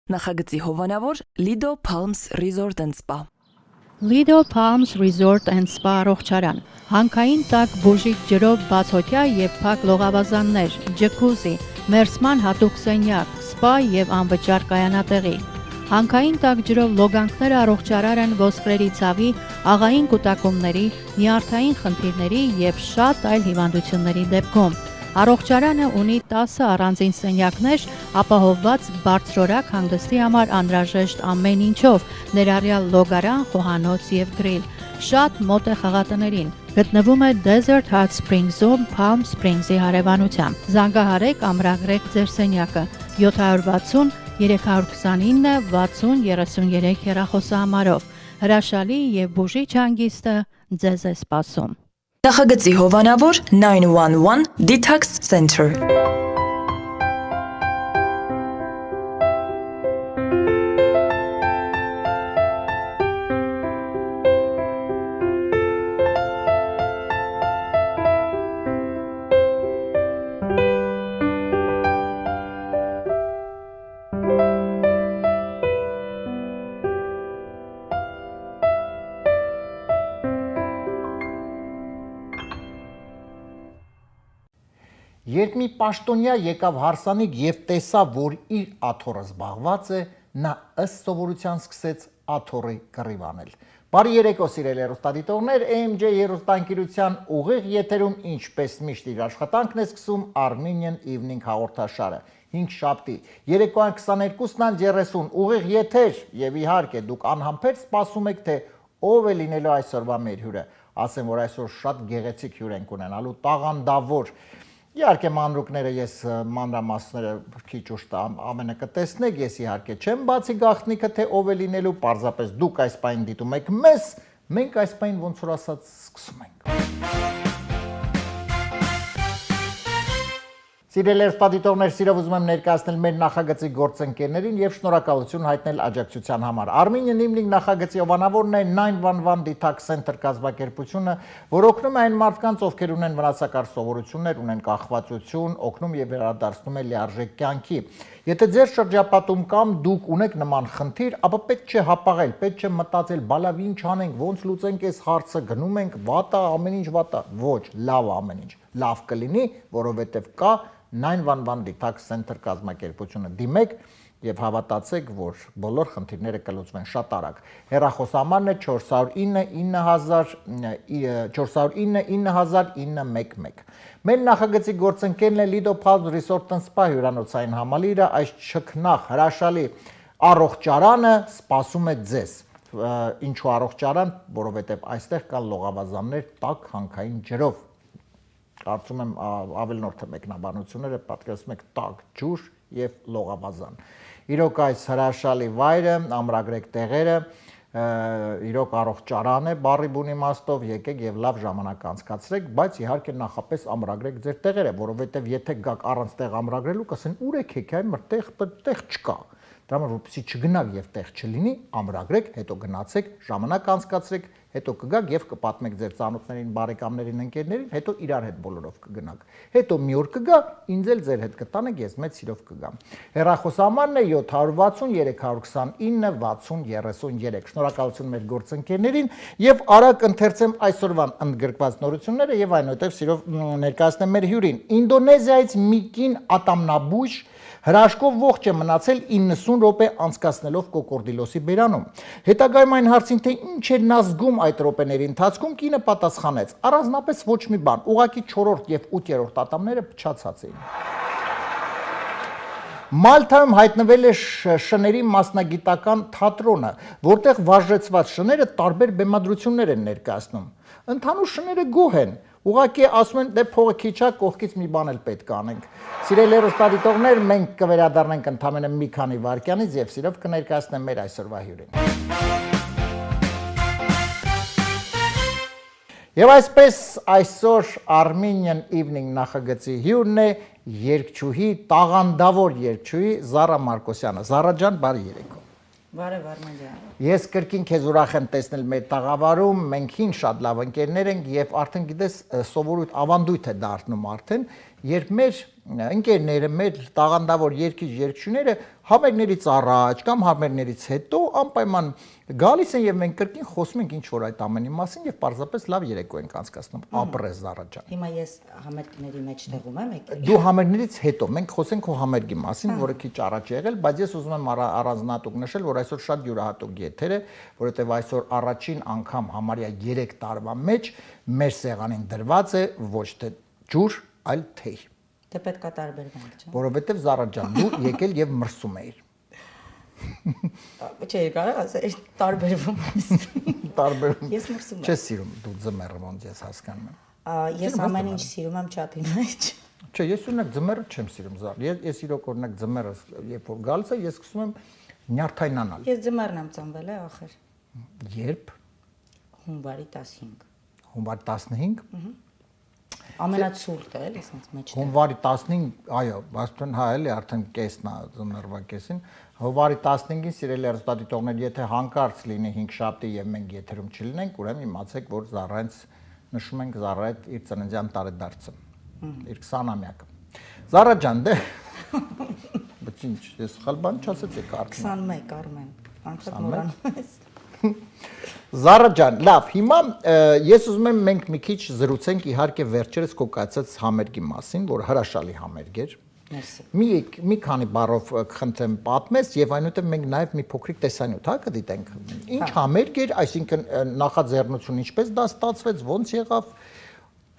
Նախագծի հովանավոր Lido Palms Resort and Spa Lido Palms Resort and Spa առողջարան հանքային տաք բուժիչ ջրով բացօթյա եւ փակ լողավազաններ, ջկուզի, մերսման հատուկ սենյակ, սպա եւ անվճար կայանատեղի։ Հանքային տաք ջրով լոգանքները առողջարար են ոսկրերի ցավի, աղային կուտակումների, նյարդային խնդիրների եւ շատ այլ հիվանդությունների դեպքում։ Առողջարանը ունի 10 առանձին սենյակներ, ապահովված բարձրորակ հանգստի համար անհրաժեշտ ամեն ինչով, ներառյալ լոգարան, խոհանոց եւ գրիլ։ Շատ մոտ է խաղատներին։ Գտնվում է Desert Hot Springs-ում Palm Springs-ի հարևանությամբ։ Զանգահարեք ամրագրեք ձեր սենյակը 760 329 60 33 հեռախոսահամարով։ Հրաշալի եւ բուժիչ հանգիստը ձեզ է սպասում։ Նախագծի հովանավոր 911 Detox Center Երբ մի պաշտոնյա եկավ հարսանիք եւ տեսավ, որ իր աթոռը զբաղված է, նա ըստ սովորության սկսեց աթոռի կռիվ անել։ Բարի երեկո, սիրելի հեռուստադիտողներ, AMJ հեռուստաընկերության ուղիղ եթերում ինչպես միշտ իր աշխատանքն է սկսում Armenian Evening հաղորդաշարը։ 5-շաբթի, երեկոյան 22-ն 30 ուղիղ եթեր եւ իհարկե դուք անհամբեր սպասում եք, թե ով է լինելու այսօրվա մեր հյուրը։ Ասեմ, որ այսօր շատ գեղեցիկ հյուր ենք ունենալու, տաղանդավոր։ Իհարկե մանրուկները ես մանրամասները քիչ ուշ ամենը կտեսնեք, ես իհարկե չեմ բացի գաղտնիքը, թե ով է լինելու, պարզապես դուք այս պայն դիտում եք մեզ, մենք այս պայն ոնց որ ասած սկսում ենք։ Սիրելի հեռուստադիտողներ, սիրով ուզում եմ ներկայացնել մեր նախագծի գործընկերներին եւ շնորհակալություն հայտնել աջակցության համար։ Armenian Evening նախագծի հովանավորն է 911 Detox Center կազմակերպությունը, որ օգնում է այն մարդկանց, ովքեր ունեն վնասակար սովորություններ, ունեն կախվածություն, օգնում եւ վերադարձնում է լիարժեք կյանքի։ Եթե ձեր շրջապատում կամ դուք ունեք նման խնդիր, ապա պետք չէ հապաղել, պետք չէ մտածել, բալավ ինչ անենք, ոնց լուծենք այս հարցը, գնում ենք, վատ է, ամեն ինչ վատ է։ Ոչ, լավ ամեն ինչ։ Լավ կլինի, որովհետեւ կա 911 Detox Center կազմակերպությունը, դիմեք եւ հավատացեք, որ բոլոր խնդիրները կլուծվեն շատ արագ։ Հեռախոսահամարն է 409-9000-911։ Մեր նախագծի գործընկերն է Lido Palms Resort and Spa հյուրանոցային համալիրը, այս չքնաղ հրաշալի առողջարանը սպասում է ձեզ։ Ինչու առողջարան, որովհետեւ այստեղ կան լողավազաններ տաք հանքային ջրով։ Կարծում եմ ավելնորդ մեկնաբանությունները պատկերացնում եք տաք ջուր եւ լողավազան։ Իրոք այս հրաշալի վայրը, ամրագրեք տեղերը, իրոք առողջարան է, բառի բուն իմաստով, եկեք եւ լավ ժամանակ անցկացրեք, բայց իհարկե նախապես ամրագրեք ձեր տեղերը, որովհետեւ եթե գաք առանց տեղ ամրագրելու, կասեն ուր եք եկել, այստեղ տեղ չկա։ Դրա համար որպեսզի չգնաք եւ տեղ չլինի, ամրագրեք, հետո գնացեք, ժամանակ անցկացրեք, հետո կգաք եւ կպատմեք ձեր ծանոթներին, բարեկամներին, ընկերներին, հետո իրար հետ բոլորով կգնաք։ Հետո մի օր կգա, ինձ էլ ձեր հետ կտանեք, ես մեծ սիրով կգամ։ Հեռախոսահամարն է 760 329 60 33։ Շնորհակալություն մեր գործընկերներին եւ արագ ընթերցեմ այսօրվան ընդգրկված նորությունները եւ այնուհետեւ սիրով ներկայացնեմ մեր հյուրին։ Ինդոնեզիայից մի կին ատամնաբույժ հրաշքով ողջ է մնացել 90 րոպե անցկացնելով կոկորդիլոսի բերանում։ Հետագայում այն հարցին, թե ինչ էր նա զգում այդ րոպեների ընթացքում, կինը պատասխանեց. առանձնապես ոչ մի բան, ուղղակի 4-րդ եւ 8-րդ ատամները փչացած էին։ Մալթայում հայտնվել է շների մասնագիտական թատրոնը, որտեղ վարժեցված շները տարբեր բեմադրություններ են ներկայացնում։ Ընդհանուր շները գոհ են, ուղղակի ասում են, դե փողը քիչ է, կողքից մի բան էլ պետք է անենք։ Սիրելի հեռուստադիտողներ, մենք կվերադառնանք ընդամենը մի քանի վայրկյանից եւ սիրով կներկայացնեմ մեր այսօրվա հյուրին։ Եվ այսպես այսօր Armenian Evening նախագծի հյուրն է երգչուհի, տաղանդավոր երգչուհի Զարա Մարկոսյանը։ Զարա ջան, բարի երեկո։ Բարև Արման ջան։ Ես կրկին քեզ ուրախ եմ տեսնել մեր տաղավարում, մենք հին շատ լավ ընկերներ ենք եւ արդեն գիտես սովորույթ ավանդույթ է դառնում արդեն երբ մեր ընկերները, մեր տաղանդավոր երգիչ-երգչուները համերգներից առաջ կամ համերգներից հետո անպայման գալիս են եւ մենք կրկին խոսում ենք ինչ որ այդ ամենի մասին եւ պարզապես լավ երեկո ենք անցկացնում, ապրես Զարա ջան։ Հիմա ես համերգների մեջտեղում եմ եկել։ Դու համերգներից հետո մենք խոսենք քո համերգի մասին, որը քիչ առաջ եղել, բայց ես ուզում եմ առանձնահատուկ նշել, որ այսօր շատ յուրահատուկ եթեր է, որովհետեւ այսօր առաջին անգամ համարյա 3 տարվա մեջ մեր սեղանին դրված է ոչ թե ջուր, այլ թեյ։ Դե պետքա տարբերվենք, չէ՞։ Որովհետեւ Զարա ջան, դու եկել եւ մրսում էիր։ Չէ, կարող ասել, տարբերվում ես։ Տարբերվում։ Ես մրսում եմ։ Չես սիրում դու ձմեռը, ոնց ես հասկանում եմ։ Ես ամեն ինչ սիրում եմ չաթի մեջ։ Չէ, ես օրինակ ձմեռը չեմ սիրում Զար։ Ես իրոք օրինակ ձմեռը երբ որ գալիս է, ես սկսում եմ նյարդայնանալ։ Ես ձմեռն եմ ծնվել ախր։ Երբ Հունվարի 15։ հունվարի 15։ Ամենացուրտը էլի, ասենց մեջ։ Հունվարի 15, այո, բաստուն հա էլի արդեն կեսն է ձմեռվա կեսին։ Հունվարի 15-ին սիրելի հեռուստադիտողներ, եթե հանկարծ լինի 5 շաբթի եւ մենք եթերում չլինենք, ուրեմն իմացեք, որ Զարայից նշում ենք Զարայից իր ծննդյան տարեդարձը։ Իր 20-ամյակը։ Զարա ջան, դե բայց ինչ, ես սխալ բան չասեցի կարծում։ 21 Արմեն։ Անկախ մոռանում ես։ Զարա ջան, լավ, հիմա ես ուզում եմ մենք մի քիչ զրուցենք իհարկե վերջերս կոկացած համերգի մասին, որ հրաշալի համերգ էր։ Մերսի։ Մի քանի բառով խնդրեմ պատմես եւ այնուհետեւ մենք նաեւ մի փոքրիկ տեսանյութ հա կդիտենք։ Ինչ համերգ էր, այսինքն նախաձեռնություն ինչպես դա ստացվեց, ոնց եղավ։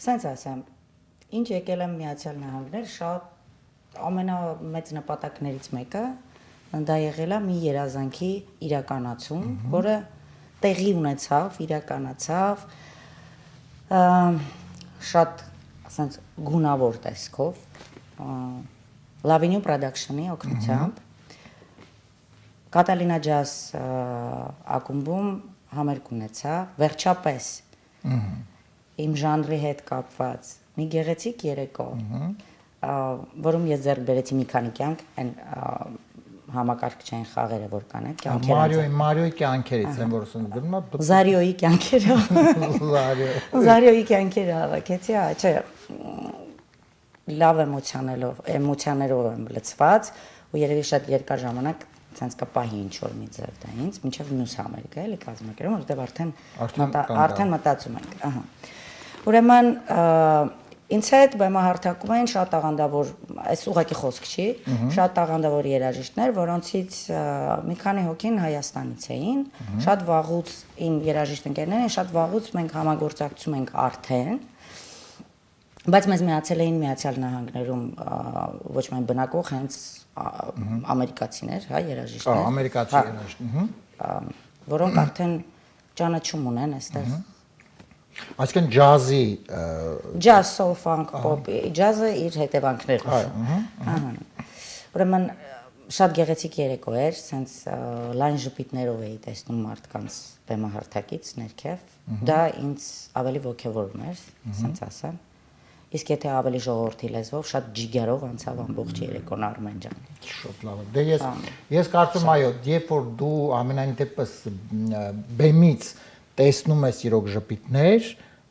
Սենց ասեմ, ինչ եկել եմ Միացյալ Նահանգներ, շատ ամենամեծ նպատակներից մեկը դա եղել է մի երազանքի իրականացում, որը տեղի ունեցավ, իրականացավ շատ ասենց գունավոր տեսքով Lavinio Production-ի օգնությամբ Catalina Jazz ակումբում համերգ ունեցա, վերջապես իմ ժանրի հետ կապված մի գեղեցիկ երեկո, որում ես ձեռք բերեցի մի քանի կյանք, այն համակարգչային խաղերը որ կանեն, կյանքերը։ Մարիոյի կյանքերից եմ որ ասում գնում եմ։ Զարիոյի կյանքերը։ Զարիոյի կյանքերը հավաքեցի, չէ։ Լավ էմոցիաներով եմ լցված ու երևի շատ երկար ժամանակ ցած կպահի ինչ որ մի ձև դա ինձ, մինչև մյուս համերգը էլի կազմակերպում, որտեղ արդեն մտածում ենք, ահա։ Ուրեմն ինձ հետ բեմահարթակում էին շատ աղանդավոր, այս ուղղակի խոսք չի, շատ աղանդավոր երաժիշտներ, որոնցից մի քանի հոգին Հայաստանից էին, շատ վաղուց իմ երաժիշտ ընկերներին, շատ վաղուց մենք համագործակցում ենք արդեն, բայց մեզ միացել էին Միացյալ Նահանգներում ոչ միայն բնակող, հենց ամերիկացիներ, հա, երաժիշտներ։ Ամերիկացի երաժիշտ, որոնք արդեն ճանաչում ունեն այստեղ։ Այսինքն ջազի Jazz, soul, funk, pop, ջազը իր հետևանքներն են։ Ուրեմն շատ գեղեցիկ երեկո էր, սենց լայն ժպիտներով էի տեսնում մարդկանց բեմահարթակից ներքև։ Դա ինձ ավելի ոգևորում էր, սենց ասեմ։ Իսկ եթե ավելի ժողովրդի լեզվով, շատ ջիգերով անցավ ամբողջ երեկոն Արմեն ջան։ Շատ լավ։ Դե ես կարծում այո, երբ որ դու ամենայն դեպս բեմից տեսնում ես իրոք ժպիտներ,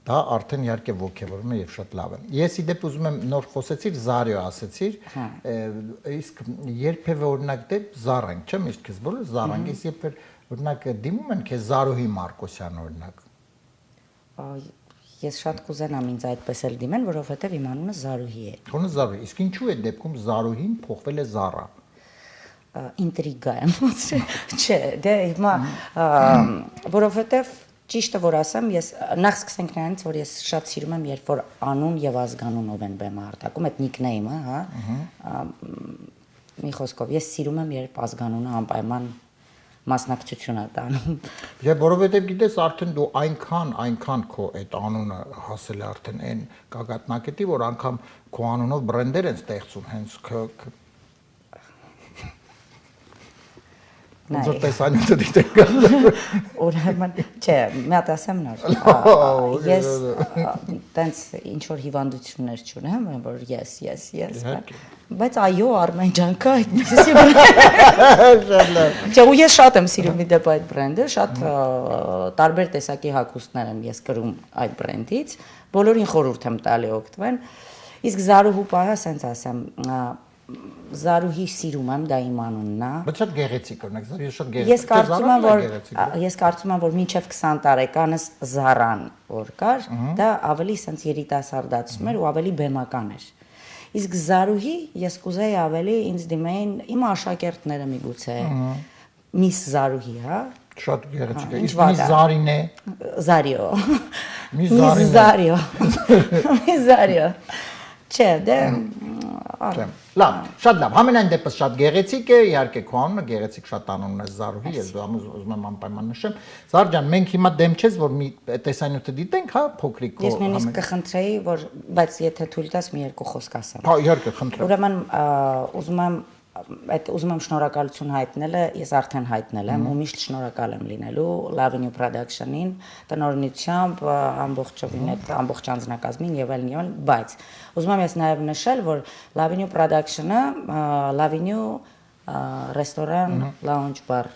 դա արդեն իհարկե ոգևորում է եւ շատ լավ է։ Ես իդեպ ուզում եմ նոր խոսեցիր Զարիո ասեցիր, իսկ երբևէ օրինակ դե Զարանք, չեմ իսկ քեզ բոլոր Զարանք, իսկ երբ օրինակ դիմում են քեզ Զարուհի Մարկոսյան օրինակ։ Ես շատ կուզենամ ինձ այդպես էլ դիմեն, որովհետեւ իմ անունը Զարուհի է։ Քոնը Զարուհի, իսկ ինչու է դեպքում Զարուհին փոխվել է Զարա։ Ինտրիգա եմ ասել։ Չէ, դե հիմա որովհետեւ ճիշտը որ ասեմ, ես նախ սկսենք նրանից, որ ես շատ սիրում եմ, երբ որ անուն եւ ազգանունով են բեմահարթակում, այդ նիկնեյմը, հա։ Մի խոսքով, ես սիրում եմ, երբ ազգանունը անպայման մասնակցություն է տանում։ Եվ որովհետեւ գիտես, արդեն դու այնքան քո այդ անունը հասել է արդեն այն գագաթնակետի, որ անգամ քո անունով բրենդեր են ստեղծում, հենց Ոնց տեսանյութը դիտեք։ Ուրեմն, չէ, մի հատ ասեմ նոր։ Ես տենց ինչ որ հիվանդություններ չունեմ, որ ես, բայց այո, Արմեն ջան, կա այդպեսի բրենդ։ Չէ, ու ես շատ եմ սիրում իդեպ այդ բրենդը, շատ տարբեր տեսակի հագուստներ եմ ես կրում այդ բրենդից, բոլորին խորհուրդ եմ տալի օգտվեն։ Իսկ Զարուհու պահը, ասենց ասեմ, Զարուհի սիրում եմ, դա իմ անունն է։ Բայց շատ գեղեցիկ օրինակ, ես շատ գեղեցիկ։ Ես կարծում եմ, որ մինչև 20 տարեկանս Զարան որ կար, դա ավելի ասենց երիտասարդացում էր ու ավելի բեմական էր։ Իսկ Զարուհի ես կուզեի ավելի ինձ դիմեին իմ աշակերտները միգուցե։ Միս Զարուհի, հա։ Շատ գեղեցիկ է։ Իսկ Միս Զարին է։ Զարիո։ Միս Զարին է։ Միս Զարիո։ Չէ, դե Լավ, շատ լավ։ Համենայն դեպս շատ գեղեցիկ է, իհարկե քո անունը գեղեցիկ շատ անունն է Զարուհի, ես ուզում եմ անպայման նշեմ։ Զար ջան, մենք հիմա դեմ չես, որ մի տեսանյութը դիտենք, հա, փոքրիկ քո։ Ես նույնիսկ կխնդրեի, որ բայց եթե թույլ տաս մի երկու խոսք ասեմ։ Հա, իհարկե, խնդրեմ։ Ուրեմն ուզում եմ շնորհակալություն հայտնելը, ես արդեն հայտնել եմ ու միշտ շնորհակալ եմ լինելու Lavenue Production-ին, տնօրինությամբ, ամբողջովին այդ ամբողջ անձնակազմին եւ այլն, բայց ուզում եմ ես նաեւ նշել, որ Lavenue Production-ը Lavenue ռեստորան, lounge bar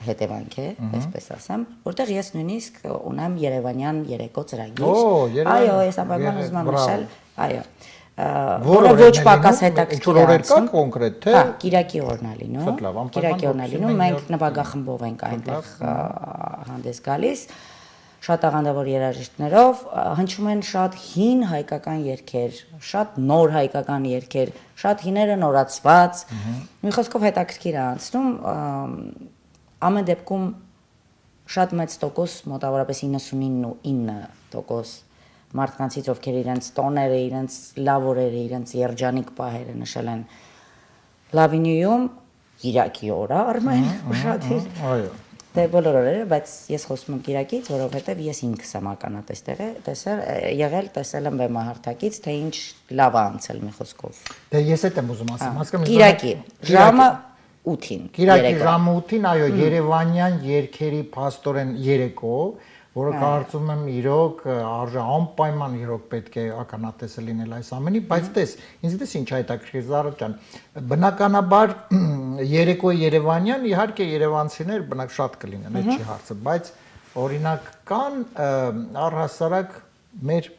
հետևանք է, այսպես ասեմ, որտեղ ես նույնիսկ ունեմ Երևանյան երեկո ծրագիր։ Այո, ես ապայման ուզում եմ նշել, այո։ Որը ոչ պակաս հետաքրքիր է անցնում կոնկրետ թե հա Կիրակի օրն է լինում Կիրակի օրն է լինում մենք նվագախմբով ենք այնտեղ հանդես գալիս շատ աղանդավոր երաժիշտներով հնչում են շատ հին հայկական երգեր շատ նոր հայկական երգեր շատ հիները նորացված մի խոսքով հետաքրքիր է անցնում ամեն դեպքում շատ մեծ տոկոս մոտավորապես 99% մարդկանցից ովքեր իրենց տոները, իրենց լավ օրերը, իրենց երջանիկ պահերը նշել են Lavenue-ում Կիրակի օրը Արմեն շատ այո դե բոլոր օրերը, բայց ես խոսում եմ Կիրակից, որովհետև ես ինքս եմ տեսել եմ բեմահարթակից, թե ինչ լավ է անցել մի խոսքով։ Դե ես այդ եմ ուզում ասեմ, հասկանում եք Կիրակի ժամը 8-ին։ Կիրակի ժամը 8-ին, այո, Երևանյան երգերի փաստորեն երեկո որը կարծում եմ իրոք արժե անպայման իրոք պետք է ականատեսը լինել այս ամենի, բայց տես, ինձ դες ինչ հետաքրքիր Զարա ջան, բնականաբար երեկո Երևանյան իհարկե երևանցիներ բնակ շատ կլինեն, այդ չի հարցը, բայց օրինակ կան առհասարակ մեր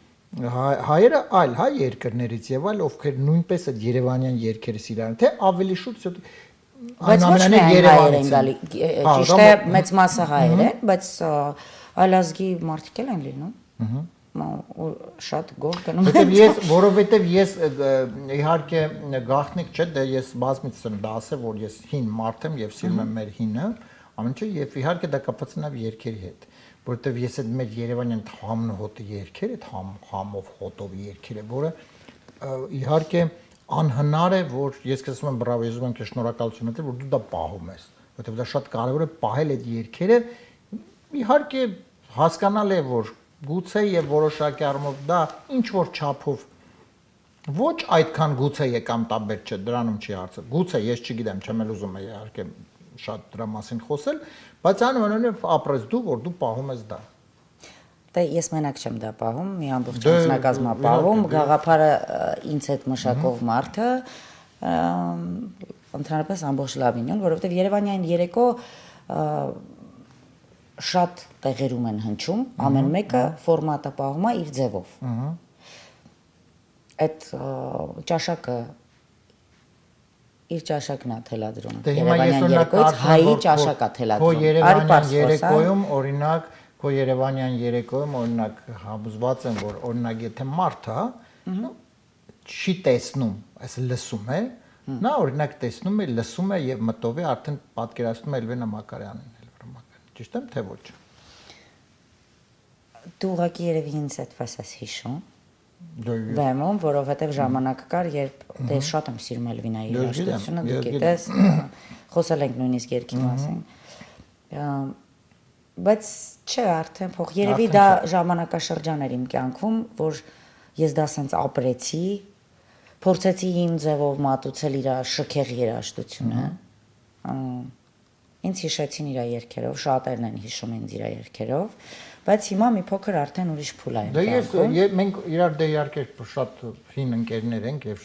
հայերը այլ հայ երկրներից եւ այլ ովքեր նույնպես այդ Երևանյան երգերը սիրան, թե ավելի շուտ բայց ոչ միայն հայեր են գալի, ճիշտ է մեծ մասը հայեր են, բայց այլազգի մարդիկ են լինում, շատ գող գնում են։ Որովհետև ես իհարկե գաղտնիք չէ, դե ես բազմիցս եմ դա ասել, որ ես հին մարդ եմ եւ սիրում եմ մեր հինը, ամեն ինչ եւ իհարկե դա կապված է նաեւ երգերի հետ, որովհետև ես այդ մեր Երևանյան համնհոտի երգերը, համով հոտով երգերը, որը իհարկե անհնար է, որ ես կասեմ եմ բրավո, ես ուզում եմ քեզ շնորհակալություն ասել, որ դու դա պահում ես, որովհետև դա շատ կարևոր է պահել այդ երգերը իհարկե հասկանալ է որ գուցե եւ որոշակի առումով դա ինչ որ չափով ոչ այդքան գուցե եկամ տաբեր չէ դրանում չի հարցը գուցե ես չգիտեմ չեմ էլ ուզում իհարկե շատ դրա մասին խոսել բայց անունով ապրես դու որ դու պահում ես դա դե ես մենակ չեմ դա պահում մի ամբողջ անձնակազմ է պահում գաղափարը ինձ հետ մշակող մարդը ընդհանրապես ամբողջ Lavenue-ն որովհետեւ Երևանյան երեկո շատ տեղերում են հնչում, ամեն մեկը ֆորմատը պահում է իր ձևով։ Այդ ճաշակը իր ճաշակն է թելադրում։ Երևանյան երեկոյից հայի ճաշակ է թելադրում։ Քո Երևանյան երեկոյում, օրինակ, քո Երևանյան երեկոյում, օրինակ, համոզված եմ, որ օրինակ եթե մարդը չի տեսնում, այս լսում է, նա օրինակ տեսնում է, լսում է եւ մտով է արդեն պատկերացնում է Էլվենա Մակարյանին։ Ճիշտ եմ թե ոչ։ Դու ուղղակի երևի ինձ այդպես ես հիշում։ Բեմում, որովհետև ժամանակ կար, երբ դե շատ եմ սիրում Էլվինայի երաժշտությունը, դու գիտես, խոսել ենք նույնիսկ երգի մասին։ Բայց չէ, արդեն փող երևի դա ժամանակաշրջան էր իմ կյանքում, որ ես դա սենց ապրեցի, փորձեցի իմ ձևով մատուցել իր շքեղ երաժշտությունը։ Ինձ հիշեցին իր երգերով, շատերն են հիշում ինձ իր երգերով, բայց հիմա մի փոքր արդեն ուրիշ փուլ է։ Դե մենք իրար դե իհարկե շատ հին ընկերներ ենք եւ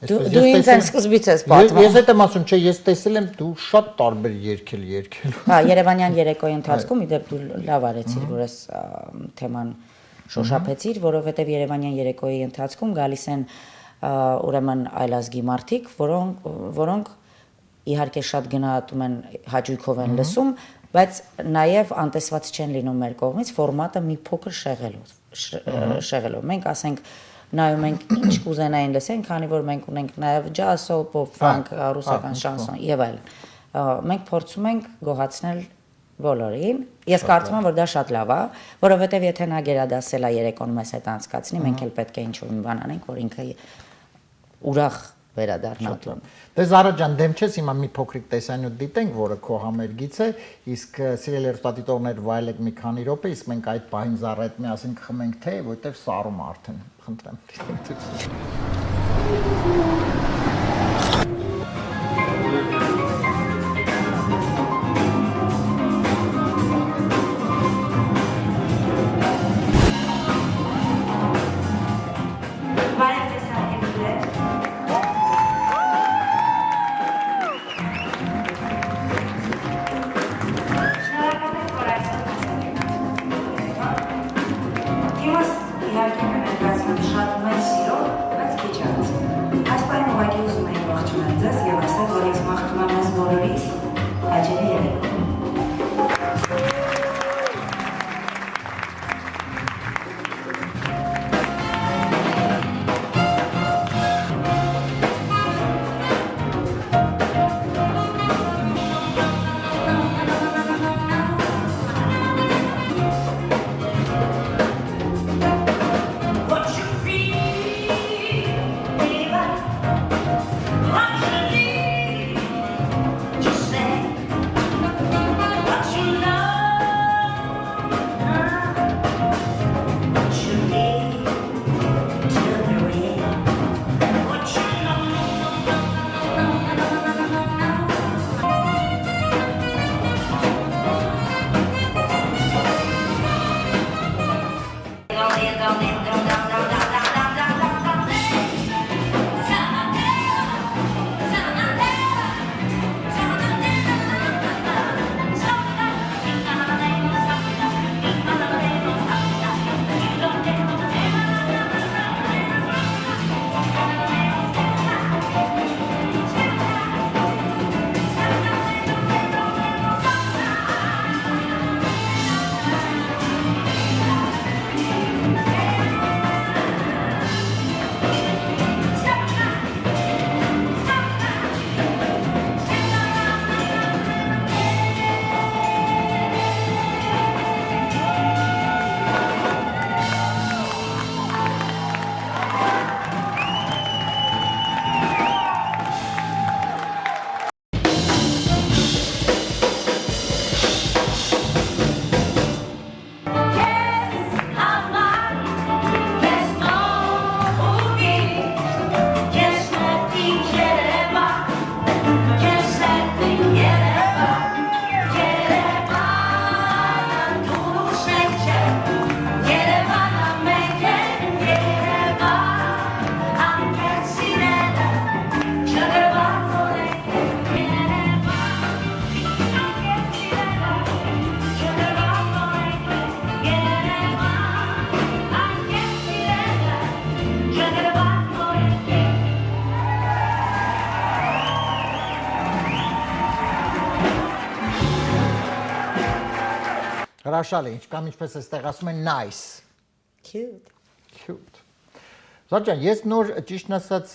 դու ինձ այն սկզբից ես պատմում։ Ես այդ եմ ասում, չէ, ես տեսել եմ դու շատ տարբեր երգել։ Հա, Երևանյան երեկոյի ընթացքում իդեպ դու լավ արեցիր, որ այս թեման շոշափեցիր, որովհետև Երևանյան երեկոյի ընթացքում գալիս են ուրեմն այլազգի մարդիկ, որոնք իհարկե շատ գնահատում են, հաճույքով են լսում, բայց նաև անտեսված չեն լինում մեր կողմից ֆորմատը մի փոքր շեղելով։ Մենք ասենք նայում ենք ինչ կուզենային լսեն, քանի որ մենք ունենք նաև ջազ, սոուլ, պոփ, ֆանկ, ռուսական շանսոն եւ այլն։ Մենք փորձում ենք գոհացնել բոլորին։ Ես կարծում եմ, որ դա շատ լավ է, որովհետեւ եթե նա գերադասել է երեկոն մեզ հետ անցկացնի, մենք էլ պետք է ինչ-որ մի բան անենք, որ ինքը ուրախ վերադառնա տուն։ Դե Զարա ջան, դեմ չես, հիմա մի փոքրիկ տեսանյութ դիտենք, որը քո համերգից է, իսկ սիրելի հեռուստադիտողներ վայելեք մի քանի րոպե, իսկ մենք այդ պահին Զարա հետ միասին կխմենք թե, որովհետև սառում արդեն, խնդրեմ։ Հրաշալի, կամ ինչպես էստեղ ասում են nice. Cute. Զարջան, ես նոր ճիշտն ասած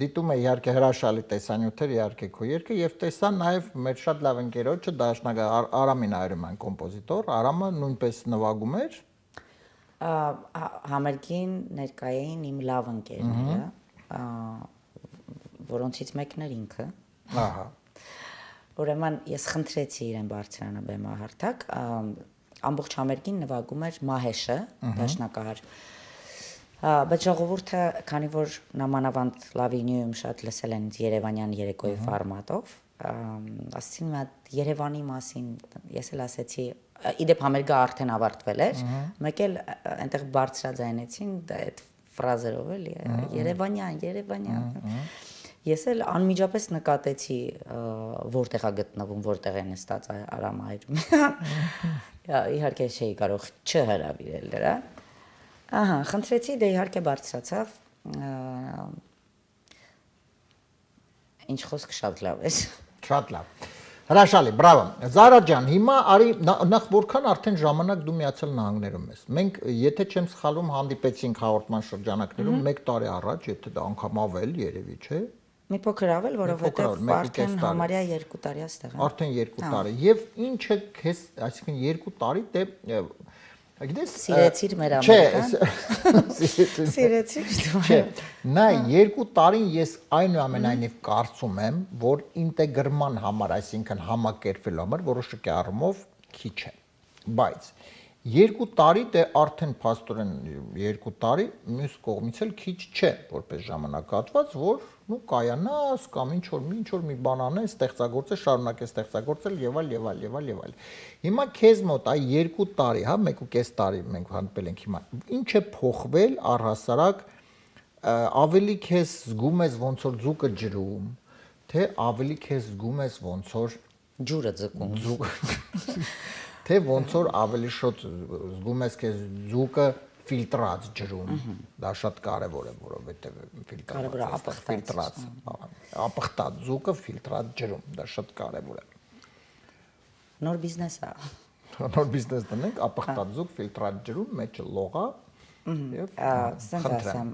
դիտում եմ իհարկե հրաշալի տեսանյութեր, իհարկե քո երգը եւ տեսա նաեւ մեր շատ լավ ընկերոջը դաշնագա Արամին Այրման կոմպոզիտոր, Արամը նույնպես նվագում էր։ Համերգին ներկային իմ լավ ընկերները, որոնցից մեկն էր ինքը։ Ահա։ Ուրեմն ես խնդրեցի իրեն բարձրանը բեմահարթակ, ամբողջ համերգին նվագում էր Մահեշը, դաշնակահար։ Բայց ժողովուրդը, քանի որ նամանավանդ Լավինիում շատ լսել են Երևանյան երեկոյի ֆորմատով, ասեցին մի հատ Երևանի մասին, ես էլ ասեցի, իդեպ համերգը արդեն ավարտվել էր, մեկ էլ այնտեղ բարձրաձայնեցին այդ ֆրազերով էլի, Երևանյան։ Ես էլ անմիջապես նկատեցի որտեղ է գտնվում, որտեղ է նստած Արամ Այրմանը։ Իհարկե չէի կարող չհրավիրել դրա։ Ահա, խնդրեցի, դե իհարկե բարձրացավ։ Ինչ խոսք շատ լավ է։ Շատ լավ։ Հրաշալի, բրավո։ Զարա ջան, հիմա արի նախ որքան արդեն ժամանակ դու Միացյալ Նահանգներում ես։ Մենք, եթե չեմ սխալվում, հանդիպեցինք հաղորդման շրջանակներում 1 տարի առաջ, եթե դա անգամ ավել, երևի, չէ։ Մի փոքր ավել, որովհետև արդեն համարյա 2 տարի է ստեղ։ Արդեն 2 տարի։ Եվ ինչը քեզ, այսինքն 2 տարի դե գիտես սիրեցիր մեր ամերիկան։ Սիրեցիր դու։ Չէ, նա 2 տարին ես այնուամենայնիվ կարծում եմ, որ ինտեգրման համար, այսինքն համակերպվելու համար որոշակի առումով քիչ է։ Բայց 2 տարի դե արդեն փաստորեն 2 տարի մյուս կողմից էլ քիչ չէ, որպես ժամանակահատված, որ նու կայանաս կամ ինչ որ մի բան անես, ստեղծագործես, շարունակես ստեղծագործել եւ այլ։ Հիմա քեզ մոտ այ 2 տարի, հա, 1.5 տարի մենք հանդիպել ենք հիմա։ Ինչ է փոխվել առհասարակ, ավելի քեզ զգում ես ոնց որ ձուկը ջրում, թե ավելի քեզ զգում ես ոնց որ ջուրը ձգում։ Թե ոնց որ ավելի շուտ զգում ես քեզ ձուկը ֆիլտրած ջրում, դա շատ կարևոր է, որովհետև ֆիլտրած, ապխտած ձուկը ֆիլտրած ջրում, դա շատ կարևոր է։ Նոր բիզնես է։ Նոր բիզնես դնենք, ապխտած ձուկ ֆիլտրած ջրում, մեջը լողա եւ խնդրեմ,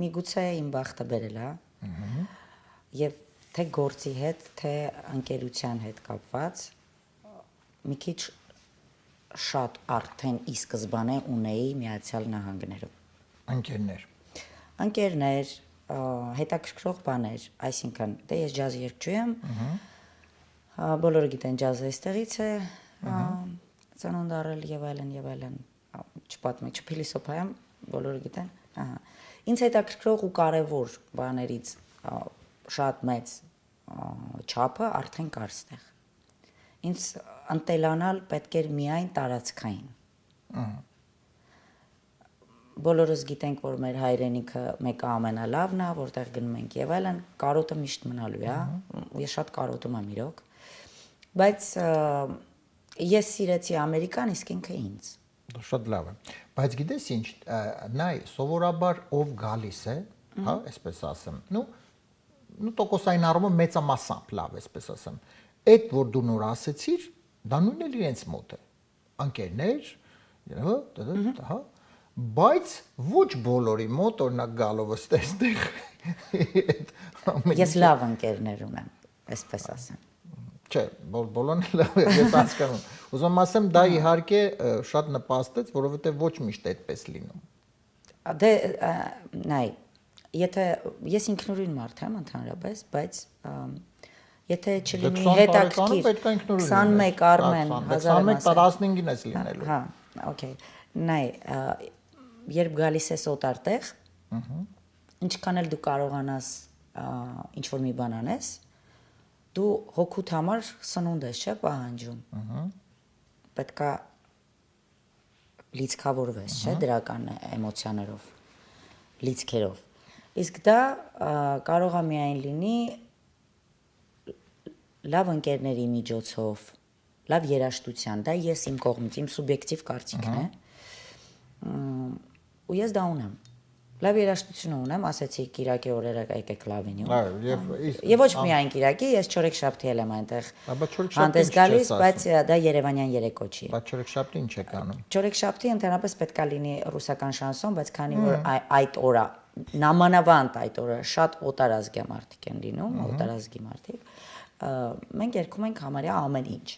միգուցե իմ բախտը բերել է։ Եվ թե գործի հետ, թե ընկերության հետ կապված մի քիչ շատ արդեն ի սկզբանե ունեի Միացյալ Նահանգներում։ Ընկերներ, հետաքրքրող բաներ, այսինքն, դե ես ջազ երգչու եմ, բոլորը գիտեն ջազը այստեղից է, ծնունդ առել եւ այլն, չպատմի, չփիլիսոփայեմ, բոլորը գիտեն, ահա։ Ինձ հետաքրքրող ու կարևոր բաներից շատ մեծ չափը արդեն կար ստեղ։ Ինձ ընտելանալ պետք էր միայն տարածքային։ Բոլորս գիտենք, որ մեր հայրենիքը մեկը ամենալավն է, որտեղ գնում ենք եւ այլն, կարոտը միշտ մնալու է, ես շատ կարոտում եմ իրոք, բայց ես սիրեցի Ամերիկան, իսկ ինքը ինձ։ Շատ լավ է։ Բայց գիտես ինչ, նայ, սովորաբար ով գալիս է, հա, այսպես ասեմ, նու տոկոսային առումով մեծամասամբ լավ, այսպես ասեմ։ Այդ որ դու նոր ասեցիր, դա նույնն էլ իրենց մոտ է։ Անկերներ, հա, բայց ոչ բոլորի մոտ օրինակ գալով այստեղ։ Ես լավ ընկերներ ունեմ, այսպես ասեմ։ Չէ, բոլորն լավ է, ես հասկանում։ Ուզում ասեմ, դա իհարկե շատ նպաստեց, որովհետև ոչ միշտ այդպես լինում։ Դե նայ, եթե ես ինքնուրույն մարդ եմ ընդհանրապես, բայց եթե չլինի հետաքրքիր 21 Արմեն 21-15-ին ես լինելու։ Հա, օքեյ։ Նայ, երբ գալիս ես օտար տեղ, ինչքան էլ դու կարողանաս ինչ որ մի բան անես, դու հոգուտ համար սնունդ ես, չէ՞, պահանջում։ Պետքա լիցքավորվես, չէ՞, դրական էմոցիաներով, լիցքերով։ Իսկ դա կարող է միայն լինի լավ ընկերների միջոցով, լավ երաժշտության, դա ես իմ կողմից, իմ սուբյեկտիվ կարծիքն է, ու ես դա ունեմ, լավ երաժշտություն ունեմ, ասեցի կիրակի օրերը եկեք լավինյու, և ոչ միայն կիրակի, ես չորեքշաբթի էլ եմ այնտեղ հանդես գալիս, բայց դա երևանյան երեկո չի։ Բայց չորեքշաբթի ինչ եք անում։ Չորեքշաբթի ընդհանրապես պետք է լինի ռուսական շանսոն, բայց քանի որ այդ օրը, նամանավանդ այդ օրը շատ օտարազգա մարդիկ են լինում, օտարազգի մարդիկ, մենք երգում ենք համարյա ամեն ինչ։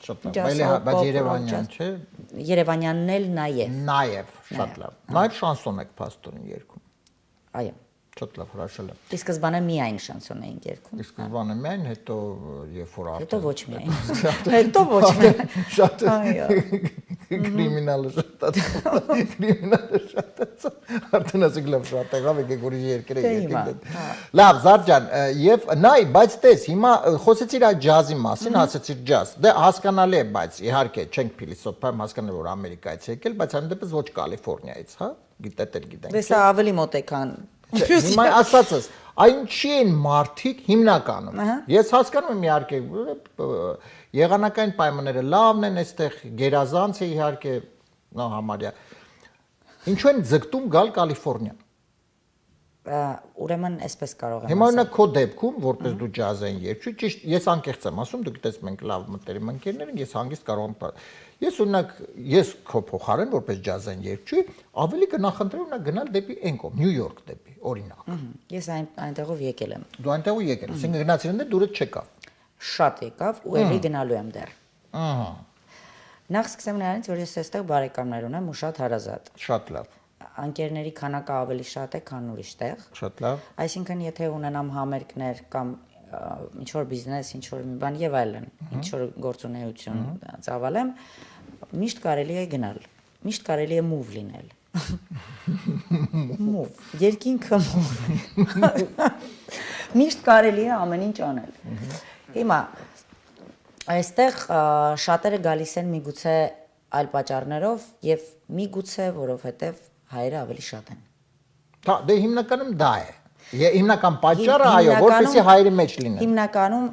Շատ լավ, բայց երևանյան չէ։ Երևանյանն էլ նաև։ Նաև, շատ լավ։ Նաև շանսոն եք փաստորեն երգում։ Այո։ Շատ լավ, հրաշալի։ Ի սկզբանե միայն շանսոն էինք երգում։ Ի սկզբանե միայն, հետո երբ որ արդեն։ Հետո ոչ միայն։ Հետո ոչ միայն։ Շատ կրիմինալը շատ է։ Կրիմինալը շատ է։ Արդեն ասեք լավ շատ եղավ, եկեք ուրիշ երկրը եկեք։ Լավ, Զարջան, եւ նայ, բայց տես, հիմա խոսեցիր այդ ջազի մասին, ասեցիր ջազ։ Դե հասկանալի է, բայց իհարկե չենք փիլիսոփայում, հասկանալի որ Ամերիկայից եկել, բայց այնտեղից ոչ Կալիֆոռնիայից, հա։ Գիտեք գիտենք։ Դե սա ավելի մոտ է, քան Հիմա ասածս, այնչի են մարդիկ հիմնականում։ Ես հասկանում եմ իհարկե եղանակային պայմանները լավն են, այստեղ գերազանց է իհարկե նա համարյա։ Ինչու են ձգտում գալ Կալիֆոռնիա։ Ուրեմն այսպես կարող եմ Հիմա քո դեպքում, որպես դու ջազային երգչի, ճիշտ, ես անկեղծ եմ ասում, դու գիտես մենք լավ մտերիմ ընկերներ ենք, ես հանգիստ կարող եմ Ես օրինակ, ես քո փոխարեն որպես ջազային երգչի, ավելի կնախընտրեի օրինակ գնալ դեպի Էնկոմ, Նյու Յորք դեպի, օրինակ։ Ես այնտեղով եկել եմ։ Դու այնտեղով եկել ես, ինքը գնացել են դուրս չեկավ։ Շատ եկավ ու էլի գնալու եմ դեռ։ Ահա։ Նախ սկսեմ նրանից, որ ես այստեղ բարեկամներ ունեմ ու շատ հարազատ։ Շատ լավ։ Անկերների քանակը ավելի շատ է, քան ուրիշ տեղ։ Շատ լավ։ Այսինքն, եթե ունենամ համերգներ կամ ինչ որ բիզնես, ինչ որ մի բան եւ այլն, ինչ որ գործունեություն ծավալեմ, միշտ կարելի է գնալ, միշտ կարելի է move լինել։ Move, երկինքը move։ Միշտ կարելի է ամեն ինչ անել։ Հիմա այստեղ շատերը գալիս են միգուցե այլ պատճառներով եւ միգուցե որովհետեւ հայերը ավելի շատ են։ Դե հիմնականում դա է։ Հիմնական պատճառը այո, որպեսզի հայերի մեջ լինեն։ Հիմնականում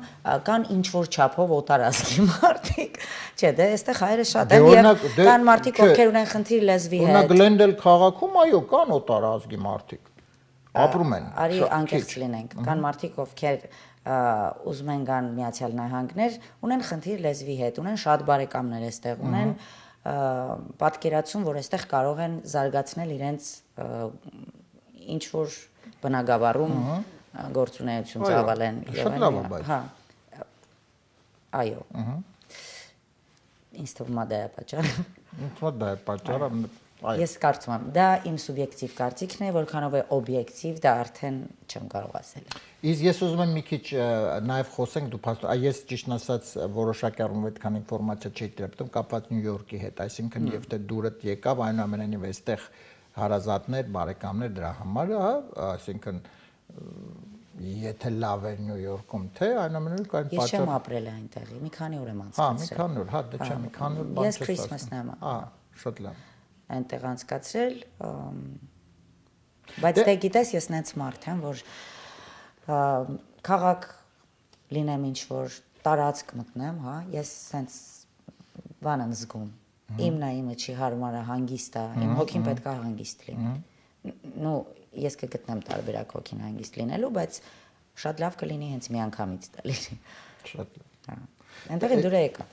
կան ինչ որ չափով օտարազգի մարդիկ։ Չէ, դե այստեղ հայերը շատ են եւ կան մարդիկ, ովքեր ունեն խնդիր լեզվի հետ։ Օրինակ Գլենդել քաղաքում այո, կան օտարազգի մարդիկ։ Ապրում են։ Արի անկեղծ լինենք։ Կան մարդիկ, ովքեր ուզում են գան Միացյալ Նահանգներ, ունեն խնդիր լեզվի հետ, ունեն շատ բարեկամներ այստեղ, ունեն պատկերացում, որ այստեղ կարող են զարգացնել իրենց ինչ որ բնագավառում գործունեություն ծավալեն եւ այլն։ Հա։ Այո։ Ինձ թվում է դա է պատճառը։ Ինձ թվում է դա է պատճառը։ Ես կարծում եմ, դա իմ սուբյեկտիվ կարծիքն է, որքանով է օբյեկտիվ, դա արդեն չեմ կարող ասել։ Իսկ ես ուզում եմ մի քիչ նաև խոսենք դու փաստորեն, ես ճիշտ ասած որոշակի առումով այդքան ինֆորմացիա չէի տրեպտում կապված Նյու Յորքի հետ, այսինքն եւ թե դուրդ եկավ այնուամենայնիվ այստեղ հարազատներ, բարեկամներ դրա համար, հա, այսինքն եթե լավ է Նյու Յորքում, թե այնուամենայնիվ կային պատճառ։ Ես չեմ ապրել այնտեղ, մի քանի օր եմ անցկացրել։ Հա, մի քանի օր, հա, դե չէ, մի քանի օր բան չես ասում։ Ես Քրիսմասն եմ։ Հա, շատ լավ։ Այնտեղ անցկացրել, բայց դե գիտես, ես նենց մարդ եմ, որ քաղաք լինեմ ինչ որ տարածք մտնեմ, հա, ես սենց բան եմ զգում։ Իմն է, իմը չի հարմար է, հանգիստ է, իմ հոգին պետք է հանգիստ լինի։ Նու ես կգտնեմ տարբերակ հոգին հանգիստ լինելու, բայց շատ լավ կլինի հենց մի անգամից դա լինի։ Շատ լավ։ Այնտեղ դուր եկա։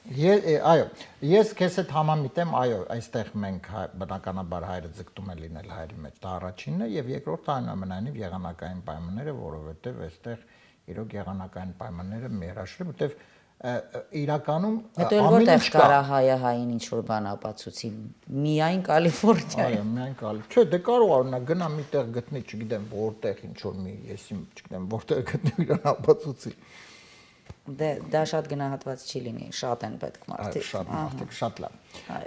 Այո, ես քեզ հետ համամիտեմ, այո, այստեղ մենք բնականաբար հայերը ձգտում են լինել հայերի մեջ, դա առաջինն է, եւ երկրորդը այնուամենայնիվ եղանակային պայմանները, որովհետեւ այստեղ իրոք եղանակային պայմանները մերաշել, որովհետեւ իրականում ամեն ինչ կարա հայը հային ինչ որ բան ապացուցի, միայն Կալիֆոռնիա։ Այո, միայն Կալիֆոռնիա։ Չէ, դե կարող օրինակ գնա միտեղ գտնի, չգիտեմ, որտեղ ինչ որ մի, ես չգիտեմ, որտեղ գտնի իրան ապացուցի։ Դե դա շատ գնահատված չի լինի, շատ են պետք մարդիկ։ Շատ մարդիկ, շատ լավ։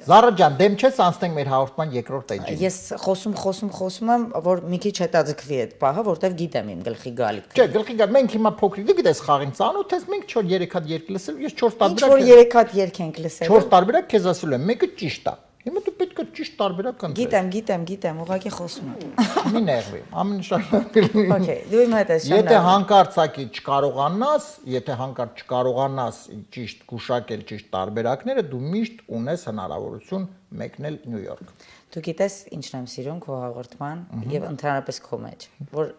Զարա ջան, դեմ չես անցնենք մեր հաղորդման երկրորդ էջին։ Ես խոսում եմ, որ մի քիչ հետաձգվի այդ պահը, որտեվ գիտեմ իմ գլխի գալիքը։ Չէ, գլխի գալ, մենք հիմա փոքրիկ, դու գիտես խաղին ծանոթ ես, մենք 4-3 հատ երգ լսել, ես 4 տարբերակ։ Ինչ որ 3 հատ երգ ենք լսել։ 4 տարբերակ քեզ ասել եմ, մեկը ճիշտ է։ Հիմա դու պետք է ճիշտ տարբերակ ընտրես։ Գիտեմ, ուղղակի խոսում եմ։ Մի նեղվի, ամեն շարժակ։ Okay, դու իմ հետ ես Եթե հանկարծակի չկարողանաս, եթե հանկարծ չկարողանաս ճիշտ գուշակել ճիշտ տարբերակները, դու միշտ ունես հնարավորություն մեկնել Նյու Յորք։ Դու գիտես ինչն եմ սիրում քո հաղորդման եւ ընդհանրապես քո մեջ, որ